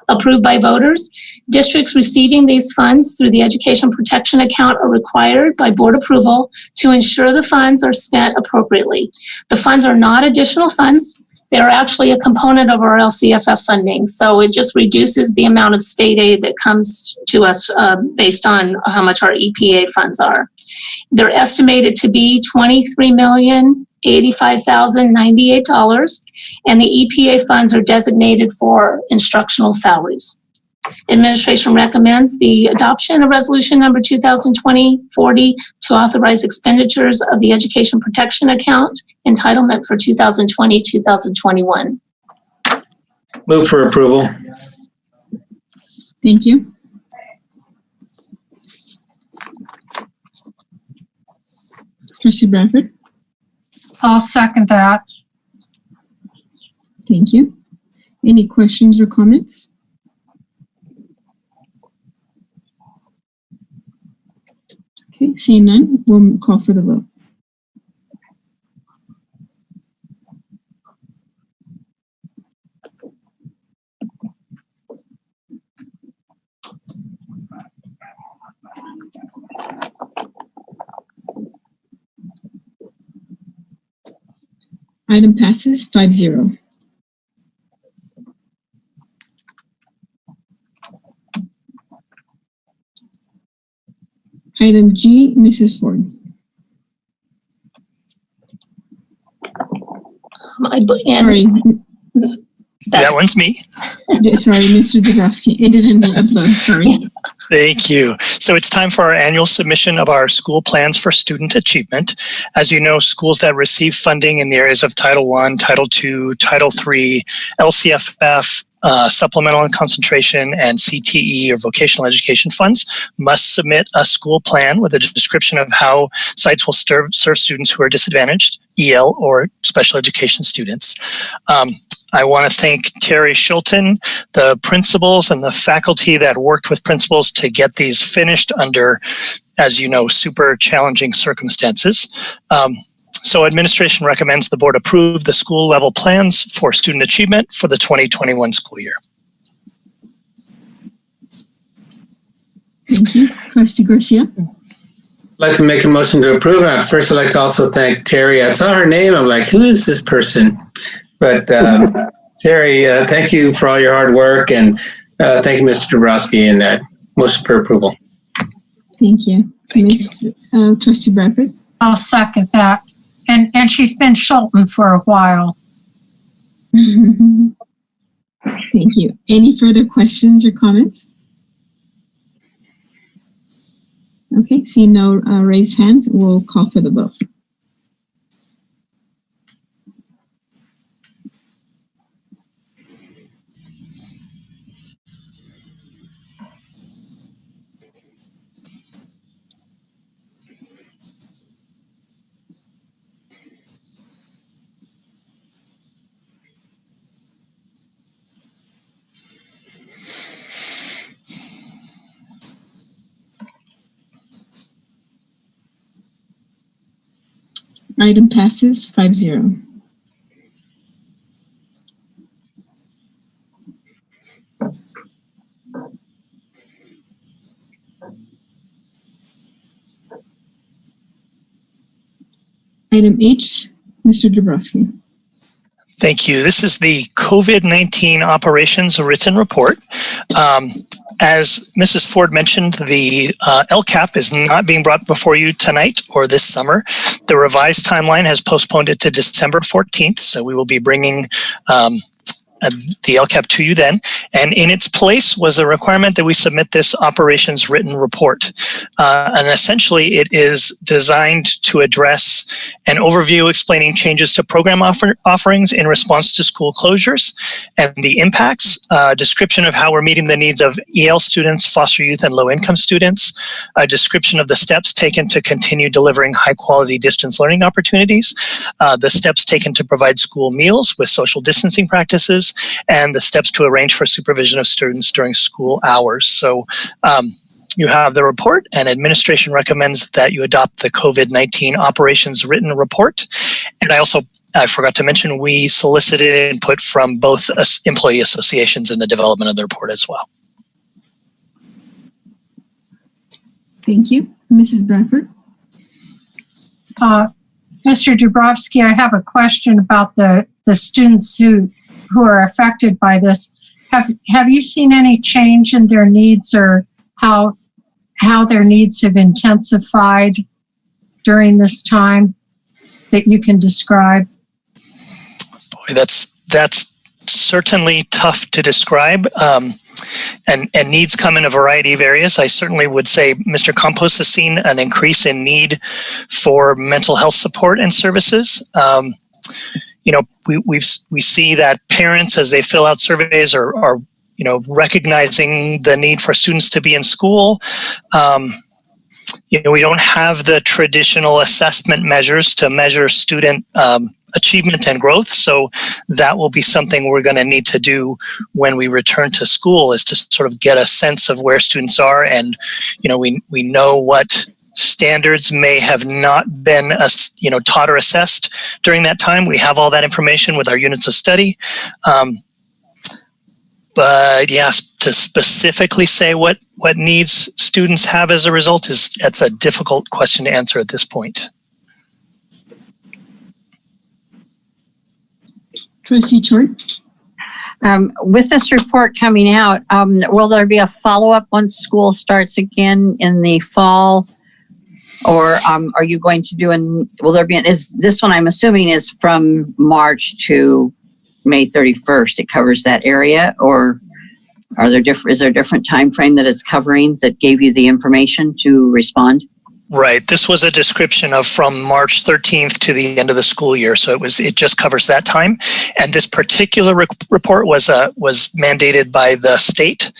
approved by voters, districts receiving these funds through the Education Protection Account are required by board approval to ensure the funds are spent appropriately. The funds are not additional funds. They're actually a component of our LCFF funding. So it just reduces the amount of state aid that comes to us based on how much our EPA funds are. They're estimated to be $23,085,098, and the EPA funds are designated for instructional salaries. Administration recommends the adoption of resolution number 2020-40 to authorize expenditures of the education protection account entitlement for 2020-2021. Move for approval. Thank you. Trustee Bradford? I'll second that. Thank you. Any questions or comments? Okay, seeing none, we'll call for the vote. Item passes 5-0. Item G, Mrs. Ford. Sorry, That one's me. sorry, Mr. Dabrowski. It didn't upload. Sorry. Thank you. So it's time for our annual submission of our school plans for student achievement. As you know, schools that receive funding in the areas of Title I, Title II, Title III, LCFF, supplemental and concentration, and CTE or vocational education funds must submit a school plan with a description of how sites will serve students who are disadvantaged, EL or special education students. I want to thank Terry Schulten, the principals and the faculty that worked with principals to get these finished under, as you know, super challenging circumstances. So administration recommends the board approve the school level plans for student achievement for the 2021 school year. Thank you. Trustee Garcia? I'd like to make a motion to approve. First, I'd like to also thank Terry. I saw her name. I'm like, who is this person? But Terry, thank you for all your hard work, and thank you, Mr. Dabrowski, and motion for approval. Thank you. Trustee Bradford? I'll second that. And she's been Schulten for a while. Thank you. Any further questions or comments? Okay, seeing no raised hands, we'll call for the vote. Item passes 5-0. Item H, Mr. Dabrowski. Thank you. This is the COVID-19 operations written report. As Mrs. Ford mentioned, the LCAP is not being brought before you tonight or this summer. The revised timeline has postponed it to December 14th, so we will be bringing the LCAP to you then. And in its place was a requirement that we submit this operations written report. And essentially it is designed to address an overview explaining changes to program offerings in response to school closures and the impacts, description of how we're meeting the needs of EL students, foster youth, and low-income students, a description of the steps taken to continue delivering high-quality distance learning opportunities, the steps taken to provide school meals with social distancing practices, and the steps to arrange for supervision of students during school hours. So you have the report, and administration recommends that you adopt the COVID-19 operations written report. And I forgot to mention, we solicited input from both employee associations in the development of the report as well. Thank you. Mrs. Bradford? Mr. Dabrowski, I have a question about the students who are affected by this. Have you seen any change in their needs, or how their needs have intensified during this time that you can describe? Boy, that's certainly tough to describe. and needs come in a variety of areas. I certainly would say Mr. Campos has seen an increase in need for mental health support and services. We see that parents, as they fill out surveys, are recognizing the need for students to be in school. We don't have the traditional assessment measures to measure student achievement and growth. So that will be something we're going to need to do when we return to school, is to sort of get a sense of where students are. And, we know what standards may have not been, Totter assessed during that time. We have all that information with our units of study. But yes, to specifically say what needs students have as a result that's a difficult question to answer at this point. Trustee Chort? With this report coming out, will there be a follow-up once school starts again in the fall? Or are you going to do is this one, I'm assuming, is from March to May 31st. It covers that area, or is there a different time frame that it's covering that gave you the information to respond? Right. This was a description of from March 13th to the end of the school year. So it just covers that time. And this particular report was mandated by the state.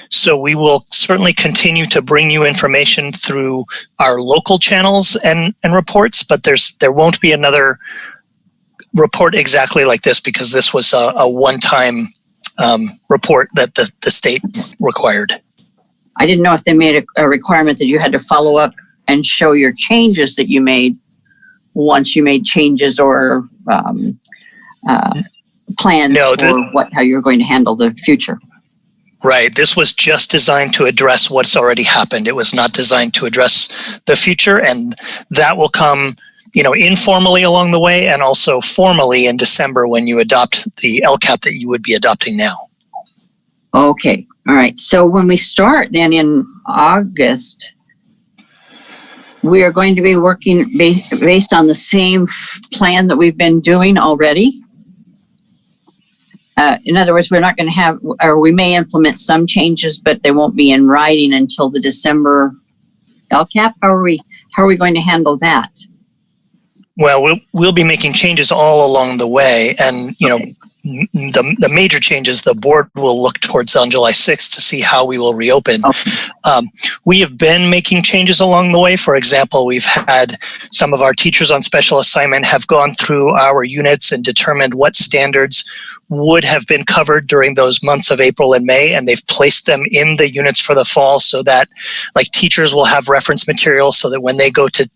So we will certainly continue to bring you information through our local channels and reports, but there won't be another report exactly like this, because this was a one-time report that the state required. I didn't know if they made a requirement that you had to follow up and show your changes that you made once you made changes, or plans for how you're going to handle the future. Right. This was just designed to address what's already happened. It was not designed to address the future, and that will come informally along the way, and also formally in December when you adopt the Elcott that you would be adopting now. Okay. All right. So when we start then in August, we are going to be working based on the same plan that we've been doing already. In other words, we're not going to have, or we may implement some changes, but they won't be in writing until the December LCAP. How are we going to handle that? Well, we'll be making changes all along the way, and Okay. The major changes the board will look towards on July 6th to see how we will reopen. Okay. We have been making changes along the way. For example, we've had some of our teachers on special assignment have gone through our units and determined what standards would have been covered during those months of April and May, and they've placed them in the units for the fall, so that teachers will have reference materials, so that when they go to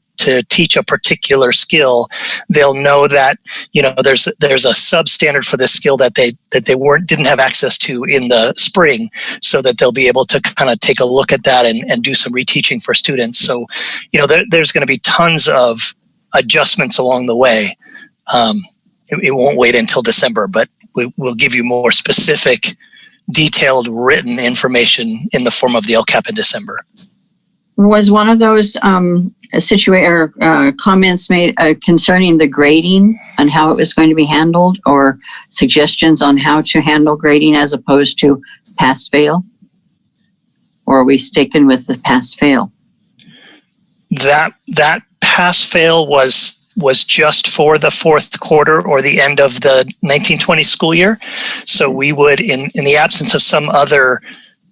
teach a particular skill, they'll know that there's a substandard for this skill that they didn't have access to in the spring, so that they'll be able to kind of take a look at that and do some reteaching for students. So there's going to be tons of adjustments along the way. It won't wait until December, but we'll give you more specific, detailed written information in the form of the LCAP in December. Was one of those comments made concerning the grading and how it was going to be handled, or suggestions on how to handle grading as opposed to pass-fail? Or are we sticking with the pass-fail? That pass-fail was just for the fourth quarter or the end of the 1920 school year. So we would, in the absence of some other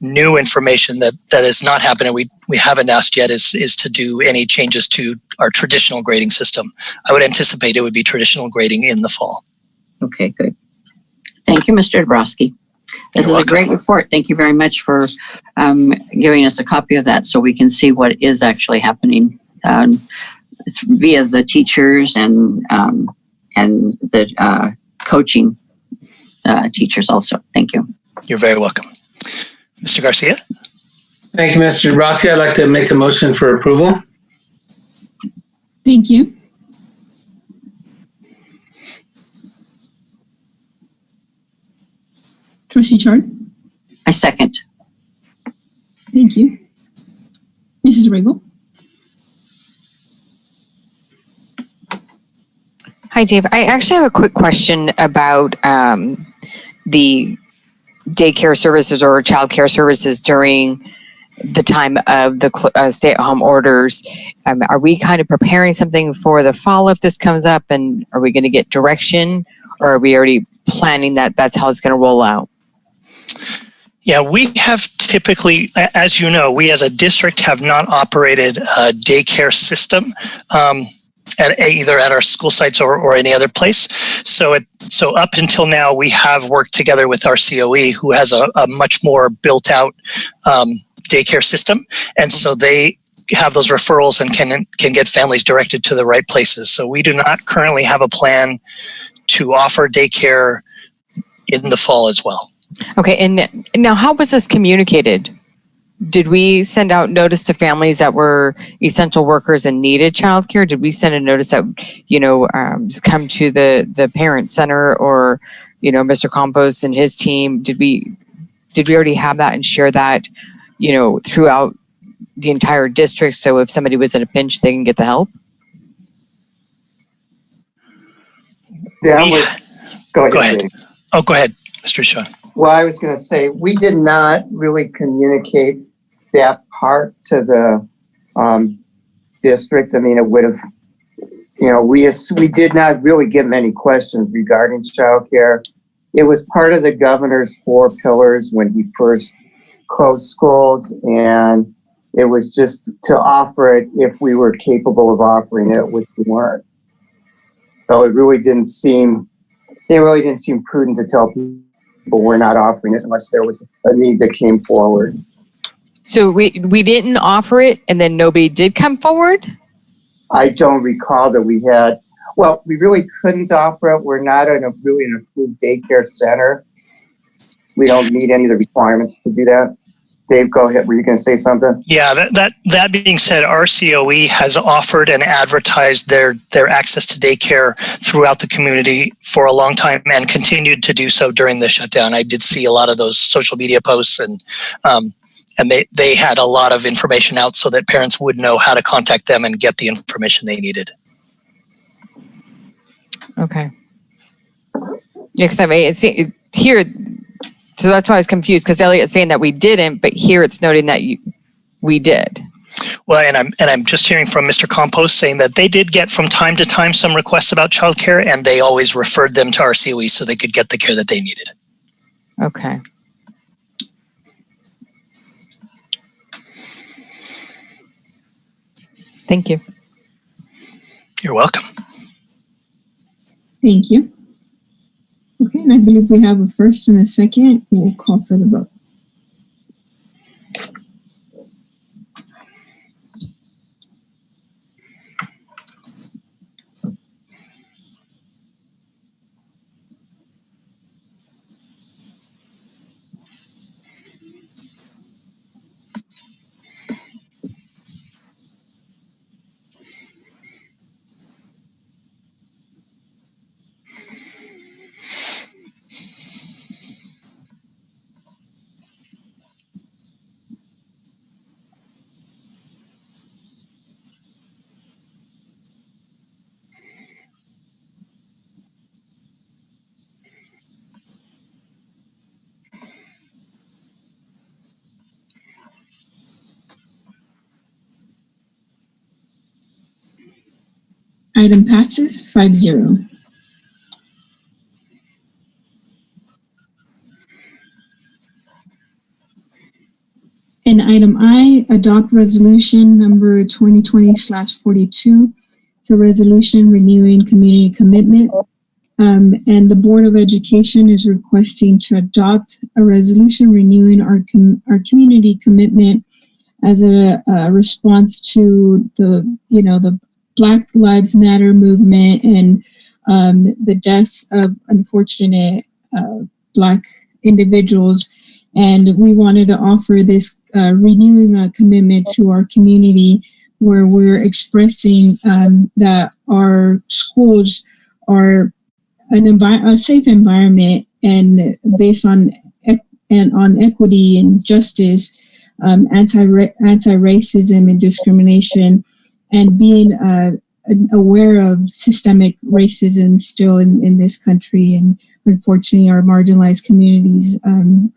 new information that has not happened and we haven't asked yet, is to do any changes to our traditional grading system. I would anticipate it would be traditional grading in the fall. Okay, good. Thank you, Mr. Dabrowski. This is a great report. Thank you very much for giving us a copy of that so we can see what is actually happening via the teachers and the coaching teachers also. Thank you. You're very welcome. Mr. Garcia? Thank you, Mr. Dabrowski. I'd like to make a motion for approval. Thank you. Trustee Chart? I second. Thank you. Mrs. Riggle? Hi, Dave. I actually have a quick question about the daycare services or childcare services during the time of the stay-at-home orders. Are we kind of preparing something for the fall if this comes up, and are we going to get direction, or are we already planning that that's how it's going to roll out? Yeah, we have typically, as you know, we as a district have not operated a daycare system either at our school sites or any other place. So up until now, we have worked together with our COE, who has a much more built out daycare system, and so they have those referrals and can get families directed to the right places. So we do not currently have a plan to offer daycare in the fall as well. Okay, and now how was this communicated? Did we send out notice to families that were essential workers and needed childcare? Did we send a notice that, just come to the parent center, or, Mr. Campos and his team? Did we already have that and share that, throughout the entire district, so if somebody was in a pinch, they can get the help? Yeah, go ahead. Dave. Oh, go ahead, Mr. Shaw. Well, I was going to say, we did not really communicate that part to the district. I mean, it would have, we did not really get many questions regarding childcare. It was part of the governor's 4 pillars when he first closed schools, and it was just to offer it if we were capable of offering it, which we weren't. So it really didn't seem prudent to tell people we're not offering it unless there was a need that came forward. So we didn't offer it, and then nobody did come forward? I don't recall that we had. Well, we really couldn't offer it. We're not an approved daycare center. We don't meet any of the requirements to do that. Dave, go ahead. Were you going to say something? Yeah, that being said, our COE has offered and advertised their access to daycare throughout the community for a long time and continued to do so during the shutdown. I did see a lot of those social media posts, and they had a lot of information out so that parents would know how to contact them and get the information they needed. Okay. Yeah, because it's here. So that's why I was confused, because Elliot's saying that we didn't, but here it's noting that we did. Well, and I'm just hearing from Mr. Campos saying that they did get from time to time some requests about childcare, and they always referred them to our COE so they could get the care that they needed. Okay. Thank you. You're welcome. Thank you. Okay, and I believe we have a first and a second. We'll call for the vote. Item passes 5-0. And item I, adopt resolution number 2020/42, to resolution renewing community commitment. And the Board of Education is requesting to adopt a resolution renewing our community commitment as a response to the Black Lives Matter movement and the deaths of unfortunate Black individuals. And we wanted to offer this renewing a commitment to our community, where we're expressing that our schools are a safe environment and based on equity and justice, anti-racism and discrimination, and being aware of systemic racism still in this country. And unfortunately our marginalized communities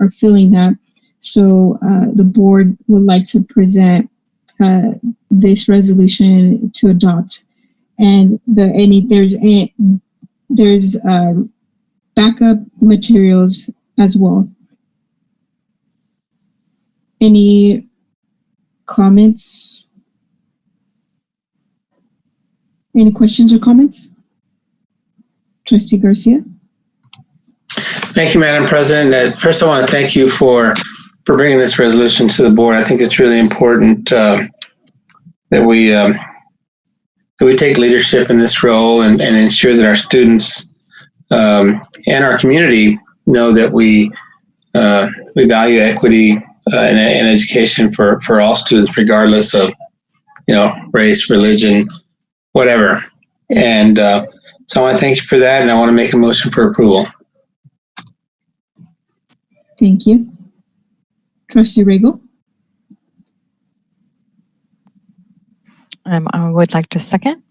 are feeling that. So the board would like to present this resolution to adopt, and there's backup materials as well. Any comments? Any questions or comments? Trustee Garcia? Thank you, Madam President. First, I want to thank you for bringing this resolution to the board. I think it's really important that we take leadership in this role and ensure that our students and our community know that we value equity in education for all students, regardless of race, religion, whatever. And so I want to thank you for that, and I want to make a motion for approval. Thank you. Trustee Regal? I would like to second.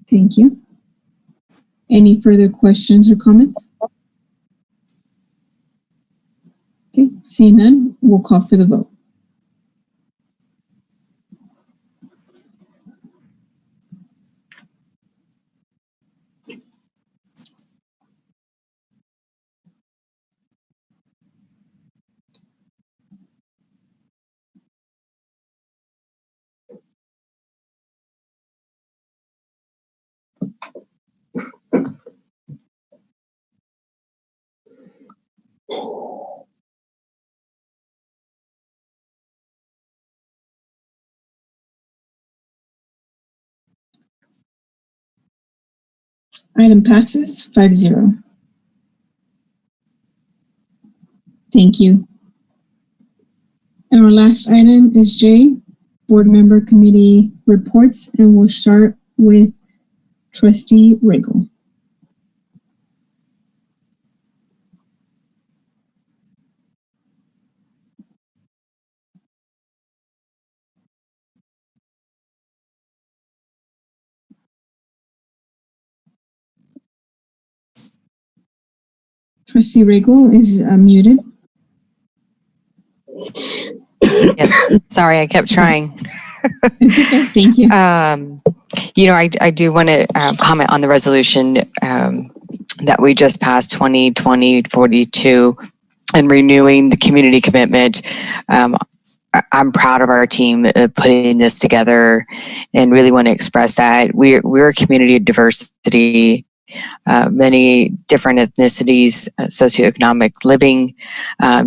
Thank you. Any further questions or comments? Okay, seeing none, we'll call for the vote. Item passes 5-0. Thank you. And our last item is J, board member committee reports, and we'll start with Trustee Regal. Trustee Regal is muted. Yes, sorry, I kept trying. It's okay, thank you. I do want to comment on the resolution that we just passed, 2020-42, and renewing the community commitment. I'm proud of our team putting this together, and really want to express that we're a community of diversity. Many different ethnicities, socioeconomic living,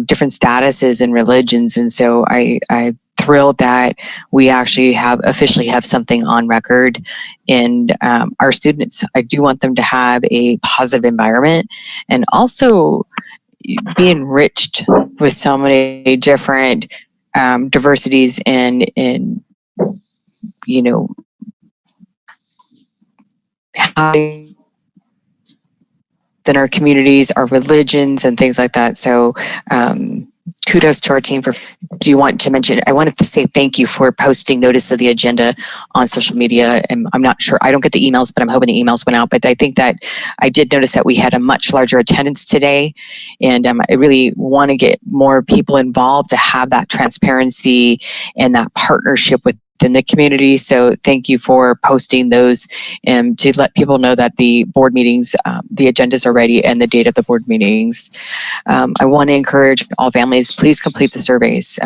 different statuses and religions. And so I'm thrilled that we actually officially have something on record. And our students, I do want them to have a positive environment and also be enriched with so many different diversities and how in our communities, our religions, and things like that. So kudos to our team. Do you want to mention, I wanted to say thank you for posting notice of the agenda on social media. And I'm not sure, I don't get the emails, but I'm hoping the emails went out. But I think that I did notice that we had a much larger attendance today. And I really want to get more people involved to have that transparency and that partnership within the community. So thank you for posting those and to let people know that the board meetings, the agendas are ready and the date of the board meetings. I want to encourage all families, please complete the surveys.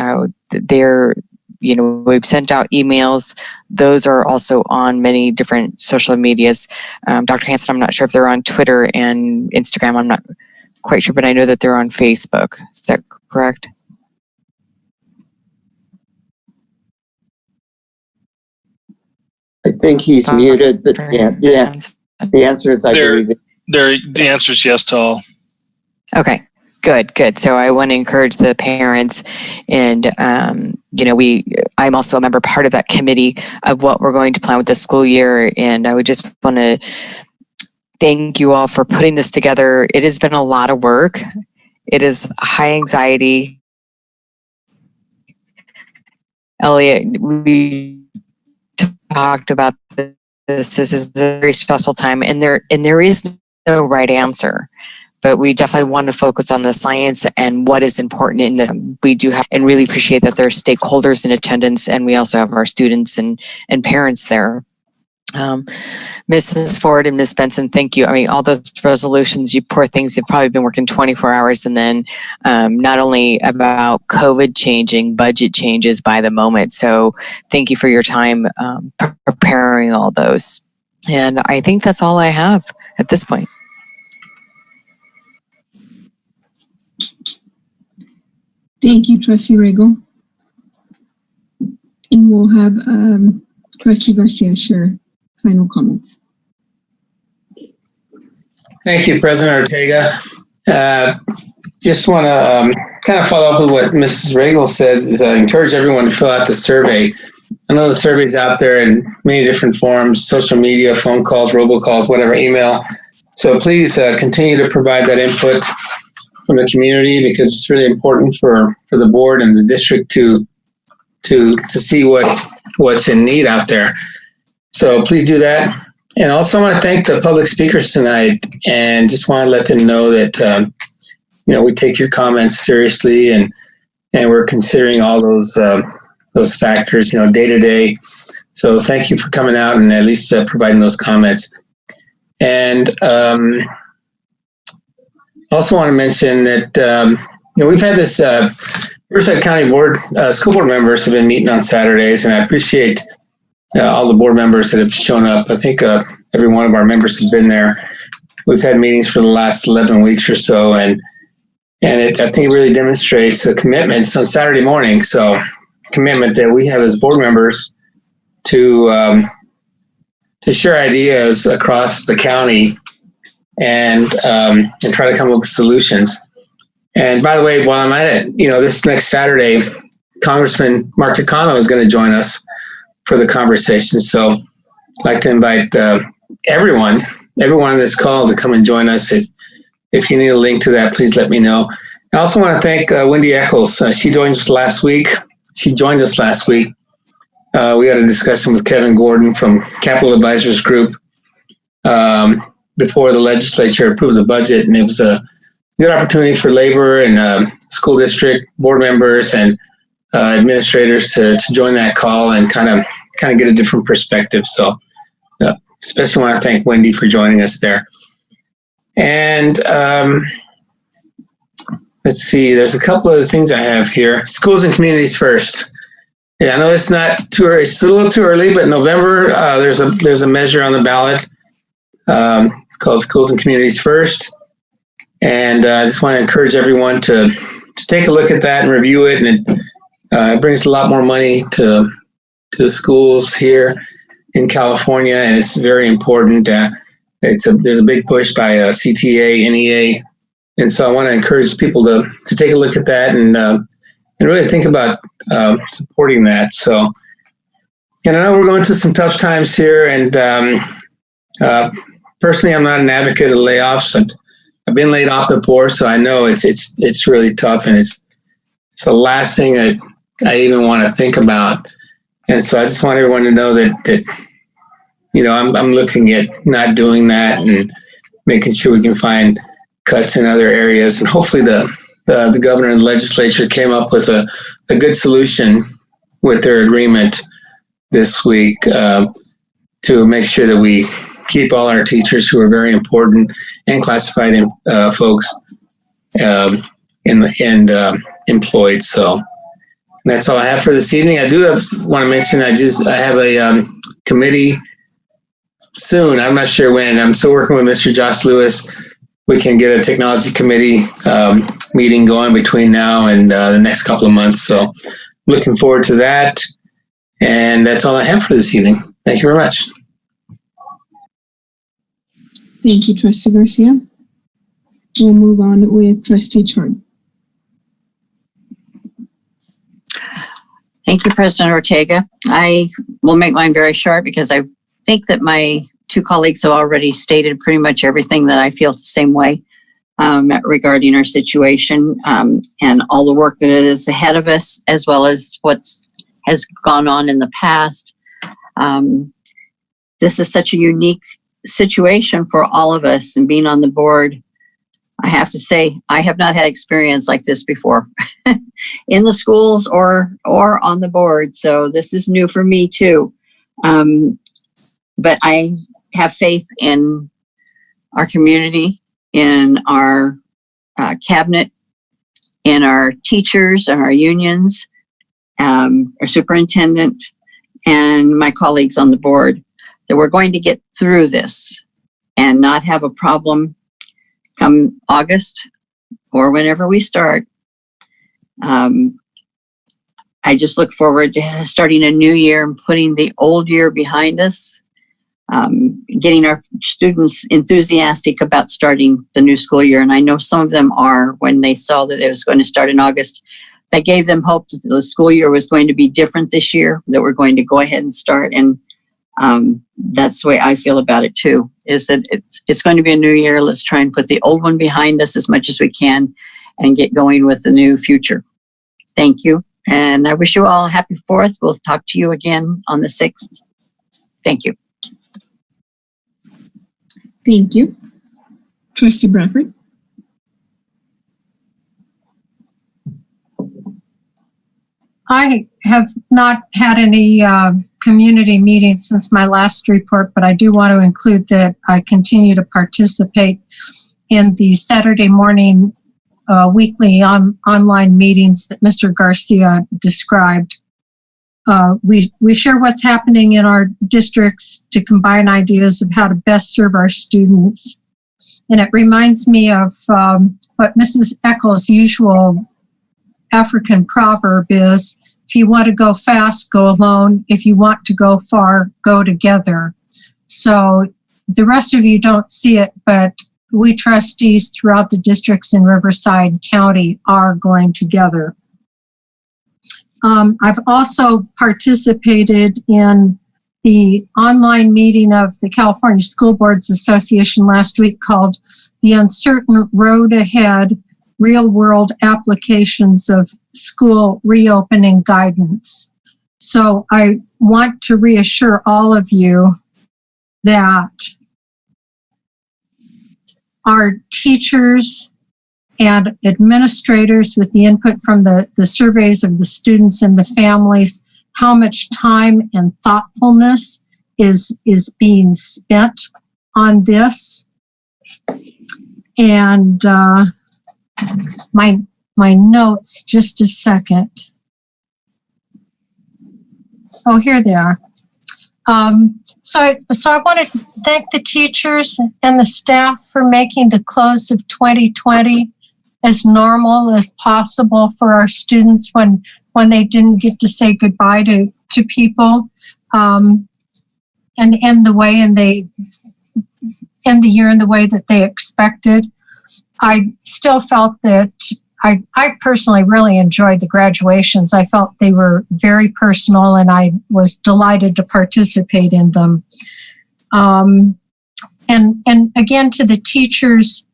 We've sent out emails. Those are also on many different social medias. Dr. Hanson, I'm not sure if they're on Twitter and Instagram. I'm not quite sure, but I know that they're on Facebook. Is that correct? I think he's muted, but yeah, the answer is I believe it. The answer is yes to all. Okay, good. So I want to encourage the parents, and I'm also a member, part of that committee of what we're going to plan with the school year, and I would just want to thank you all for putting this together. It has been a lot of work. It is high anxiety. Elliot, we talked about this. This is a very stressful time, and there is no right answer. But we definitely want to focus on the science and what is important in them. We do have, and really appreciate that there are stakeholders in attendance, and we also have our students and parents there. Mrs. Ford and Ms. Benson, thank you. I mean, all those resolutions, you poor things, you've probably been working 24 hours, and then not only about COVID changing, budget changes by the moment. So thank you for your time preparing all those. And I think that's all I have at this point. Thank you, Trustee Regal. And we'll have Trustee Garcia share final comments. Thank you, President Ortega. Just want to kind of follow up with what Mrs. Regal said. Is encourage everyone to fill out the survey. I know the survey's out there in many different forms: social media, phone calls, robocalls, whatever, email. So please continue to provide that input from the community, because it's really important for the board and the district to see what's in need out there. So please do that. And also want to thank the public speakers tonight, and just want to let them know that we take your comments seriously, and we're considering all those factors, day to day. So thank you for coming out and at least providing those comments. And also want to mention that we've had this Riverside County Board school board members have been meeting on Saturdays, and I appreciate all the board members that have shown up. I think every one of our members has been there. We've had meetings for the last 11 weeks or so, and I think it really demonstrates the commitments on Saturday morning. So commitment that we have as board members to share ideas across the county and try to come up with solutions. And by the way, while I'm at it, this next Saturday, Congressman Mark Takano is going to join us for the conversation. So I'd like to invite everyone on this call to come and join us. If you need a link to that, please let me know. I also want to thank Wendy Eccles. She joined us last week. We had a discussion with Kevin Gordon from Capital Advisors Group before the legislature approved the budget, and it was a good opportunity for labor and school district board members and administrators to join that call and kind of get a different perspective. So especially want to thank Wendy for joining us there. And let's see, there's a couple of things I have here. Schools and communities first. Yeah, I know it's not too early. It's a little too early, but November, there's a measure on the ballot. It's called Schools and Communities First. And I just want to encourage everyone to take a look at that and review it. And it brings a lot more money to schools here in California, and it's very important. There's a big push by CTA, NEA, and so I want to encourage people to take a look at that and really think about supporting that. So, and I know we're going through some tough times here, and personally, I'm not an advocate of layoffs. I've been laid off before, so I know it's really tough, and it's the last thing I even want to think about. And so I just want everyone to know that I'm looking at not doing that and making sure we can find cuts in other areas. And hopefully the governor and the legislature came up with a good solution with their agreement this week to make sure that we keep all our teachers, who are very important, and classified folks employed. So that's all I have for this evening. I do want to mention I have a committee soon. I'm not sure when. I'm still working with Mr. Josh Lewis. We can get a technology committee meeting going between now and the next couple of months. So looking forward to that. And that's all I have for this evening. Thank you very much. Thank you, Trustee Garcia. We'll move on with Trustee Chard. Thank you, President Ortega. I will make mine very short because I think that my two colleagues have already stated pretty much everything that I feel the same way regarding our situation and all the work that is ahead of us, as well as what has gone on in the past. This is such a unique situation for all of us, and being on the board, I have to say, I have not had experience like this before in the schools or on the board. So this is new for me too. But I have faith in our community, in our cabinet, in our teachers and our unions, our superintendent, and my colleagues on the board, that we're going to get through this and not have a problem come August or whenever we start. I just look forward to starting a new year and putting the old year behind us, getting our students enthusiastic about starting the new school year. And I know some of them are. When they saw that it was going to start in August, that gave them hope that the school year was going to be different this year, that we're going to go ahead and start. And that's the way I feel about it too, is that it's going to be a new year. Let's try and put the old one behind us as much as we can and get going with the new future. Thank you. And I wish you all a happy 4th. We'll talk to you again on the 6th. Thank you. Thank you. Trustee Bradford. I have not had any community meetings since my last report, but I do want to include that I continue to participate in the Saturday morning weekly online meetings that Mr. Garcia described. We share what's happening in our districts to combine ideas of how to best serve our students. And it reminds me of what Mrs. Eccles' usual African proverb is: if you want to go fast, go alone. If you want to go far, go together. So the rest of you don't see it, but we trustees throughout the districts in Riverside County are going together. I've also participated in the online meeting of the California School Boards Association last week called The Uncertain Road Ahead, Real-World Applications of School Reopening Guidance. So I want to reassure all of you that our teachers and administrators, with the input from the surveys of the students and the families, how much time and thoughtfulness is being spent on this. And my notes, just a second. Oh, here they are. So I want to thank the teachers and the staff for making the close of 2020 as normal as possible for our students when they didn't get to say goodbye to people, and end the way and they end the year in the way that they expected. I still felt that I personally really enjoyed the graduations. I felt they were very personal, and I was delighted to participate in them. And again, to the teachers,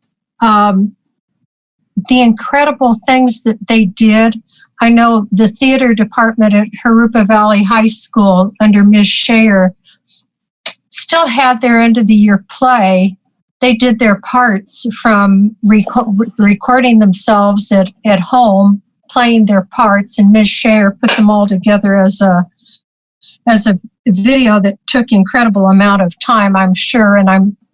the incredible things that they did. I know the theater department at Jurupa Valley High School under Ms. Shayer still had their end of the year play. They did their parts from recording themselves at home, playing their parts, and Ms. Shayer put them all together as a video that took incredible amount of time, I'm sure. And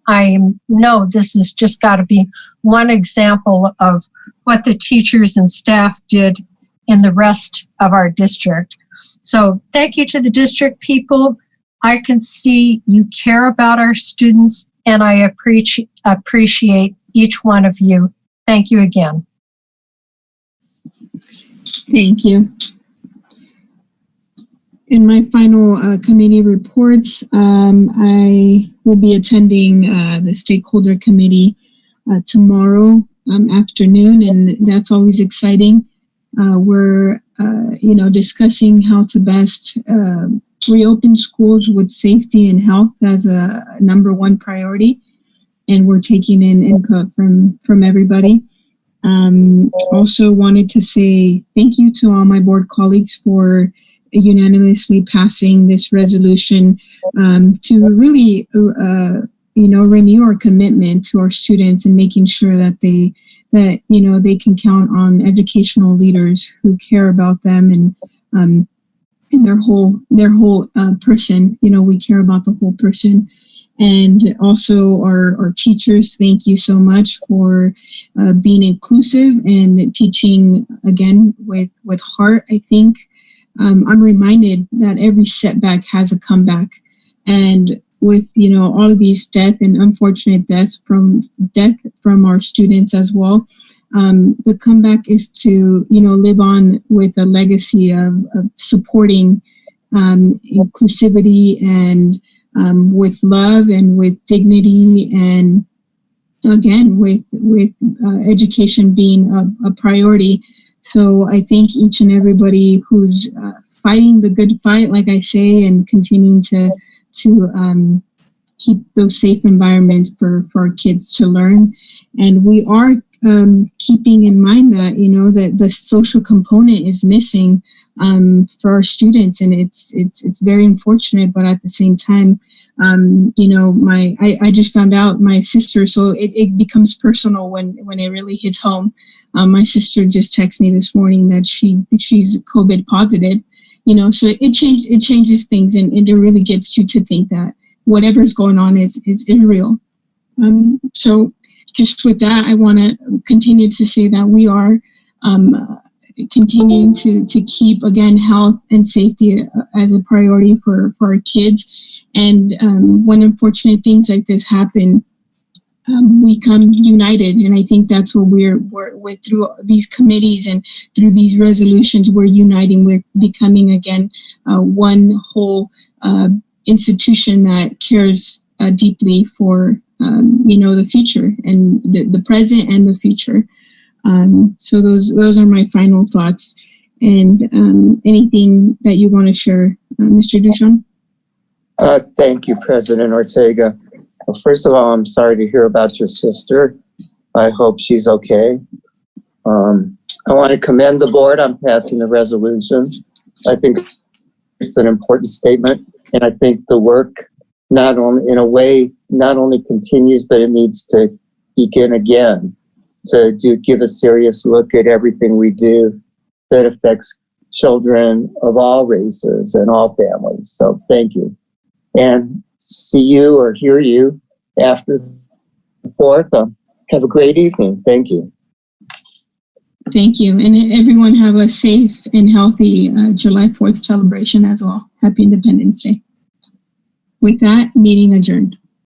I know this has just got to be one example of what the teachers and staff did in the rest of our district. So thank you to the district people. I can see you care about our students, and I appreciate each one of you. Thank you again. Thank you. In my final committee reports, I will be attending the Stakeholder Committee tomorrow afternoon, and that's always exciting. We're discussing how to best reopen schools with safety and health as a number one priority, and we're taking in input from everybody. Also wanted to say thank you to all my board colleagues for unanimously passing this resolution to really renew our commitment to our students and making sure that they can count on educational leaders who care about them and their whole person. We care about the whole person. And also our teachers, thank you so much for being inclusive and teaching, again, with heart. I think I'm reminded that every setback has a comeback. And with, all of these death and unfortunate death from our students as well, the comeback is to, live on with a legacy of supporting inclusivity and with love and with dignity, and again with education being a priority. So I thank each and everybody who's fighting the good fight, like I say, and continuing to keep those safe environments for our kids to learn. And we are keeping in mind that that the social component is missing for our students, and it's very unfortunate. But at the same time, I just found out my sister, so it becomes personal when it really hits home. My sister just texted me this morning that she's COVID positive. So it changes things, and it really gets you to think that whatever's going on is real. So just with that, I want to continue to say that we are continuing to keep, again, health and safety as a priority for our kids. And when unfortunate things like this happen, we come united. And I think that's what we're through these committees and through these resolutions, we're uniting. We're becoming, again, one whole institution that cares deeply for the future and the present and the future. So those are my final thoughts. And anything that you want to share, Mr. Duchamp? Thank you, President Ortega. Well, first of all, I'm sorry to hear about your sister. I hope she's okay. I want to commend the board on passing the resolution. I think it's an important statement, and I think the work not only continues, but it needs to begin again to give a serious look at everything we do that affects children of all races and all families. So thank you. And see you or hear you after the 4th. Have a great evening. Thank you. Thank you. And everyone have a safe and healthy July 4th celebration as well. Happy Independence Day. With that, meeting adjourned.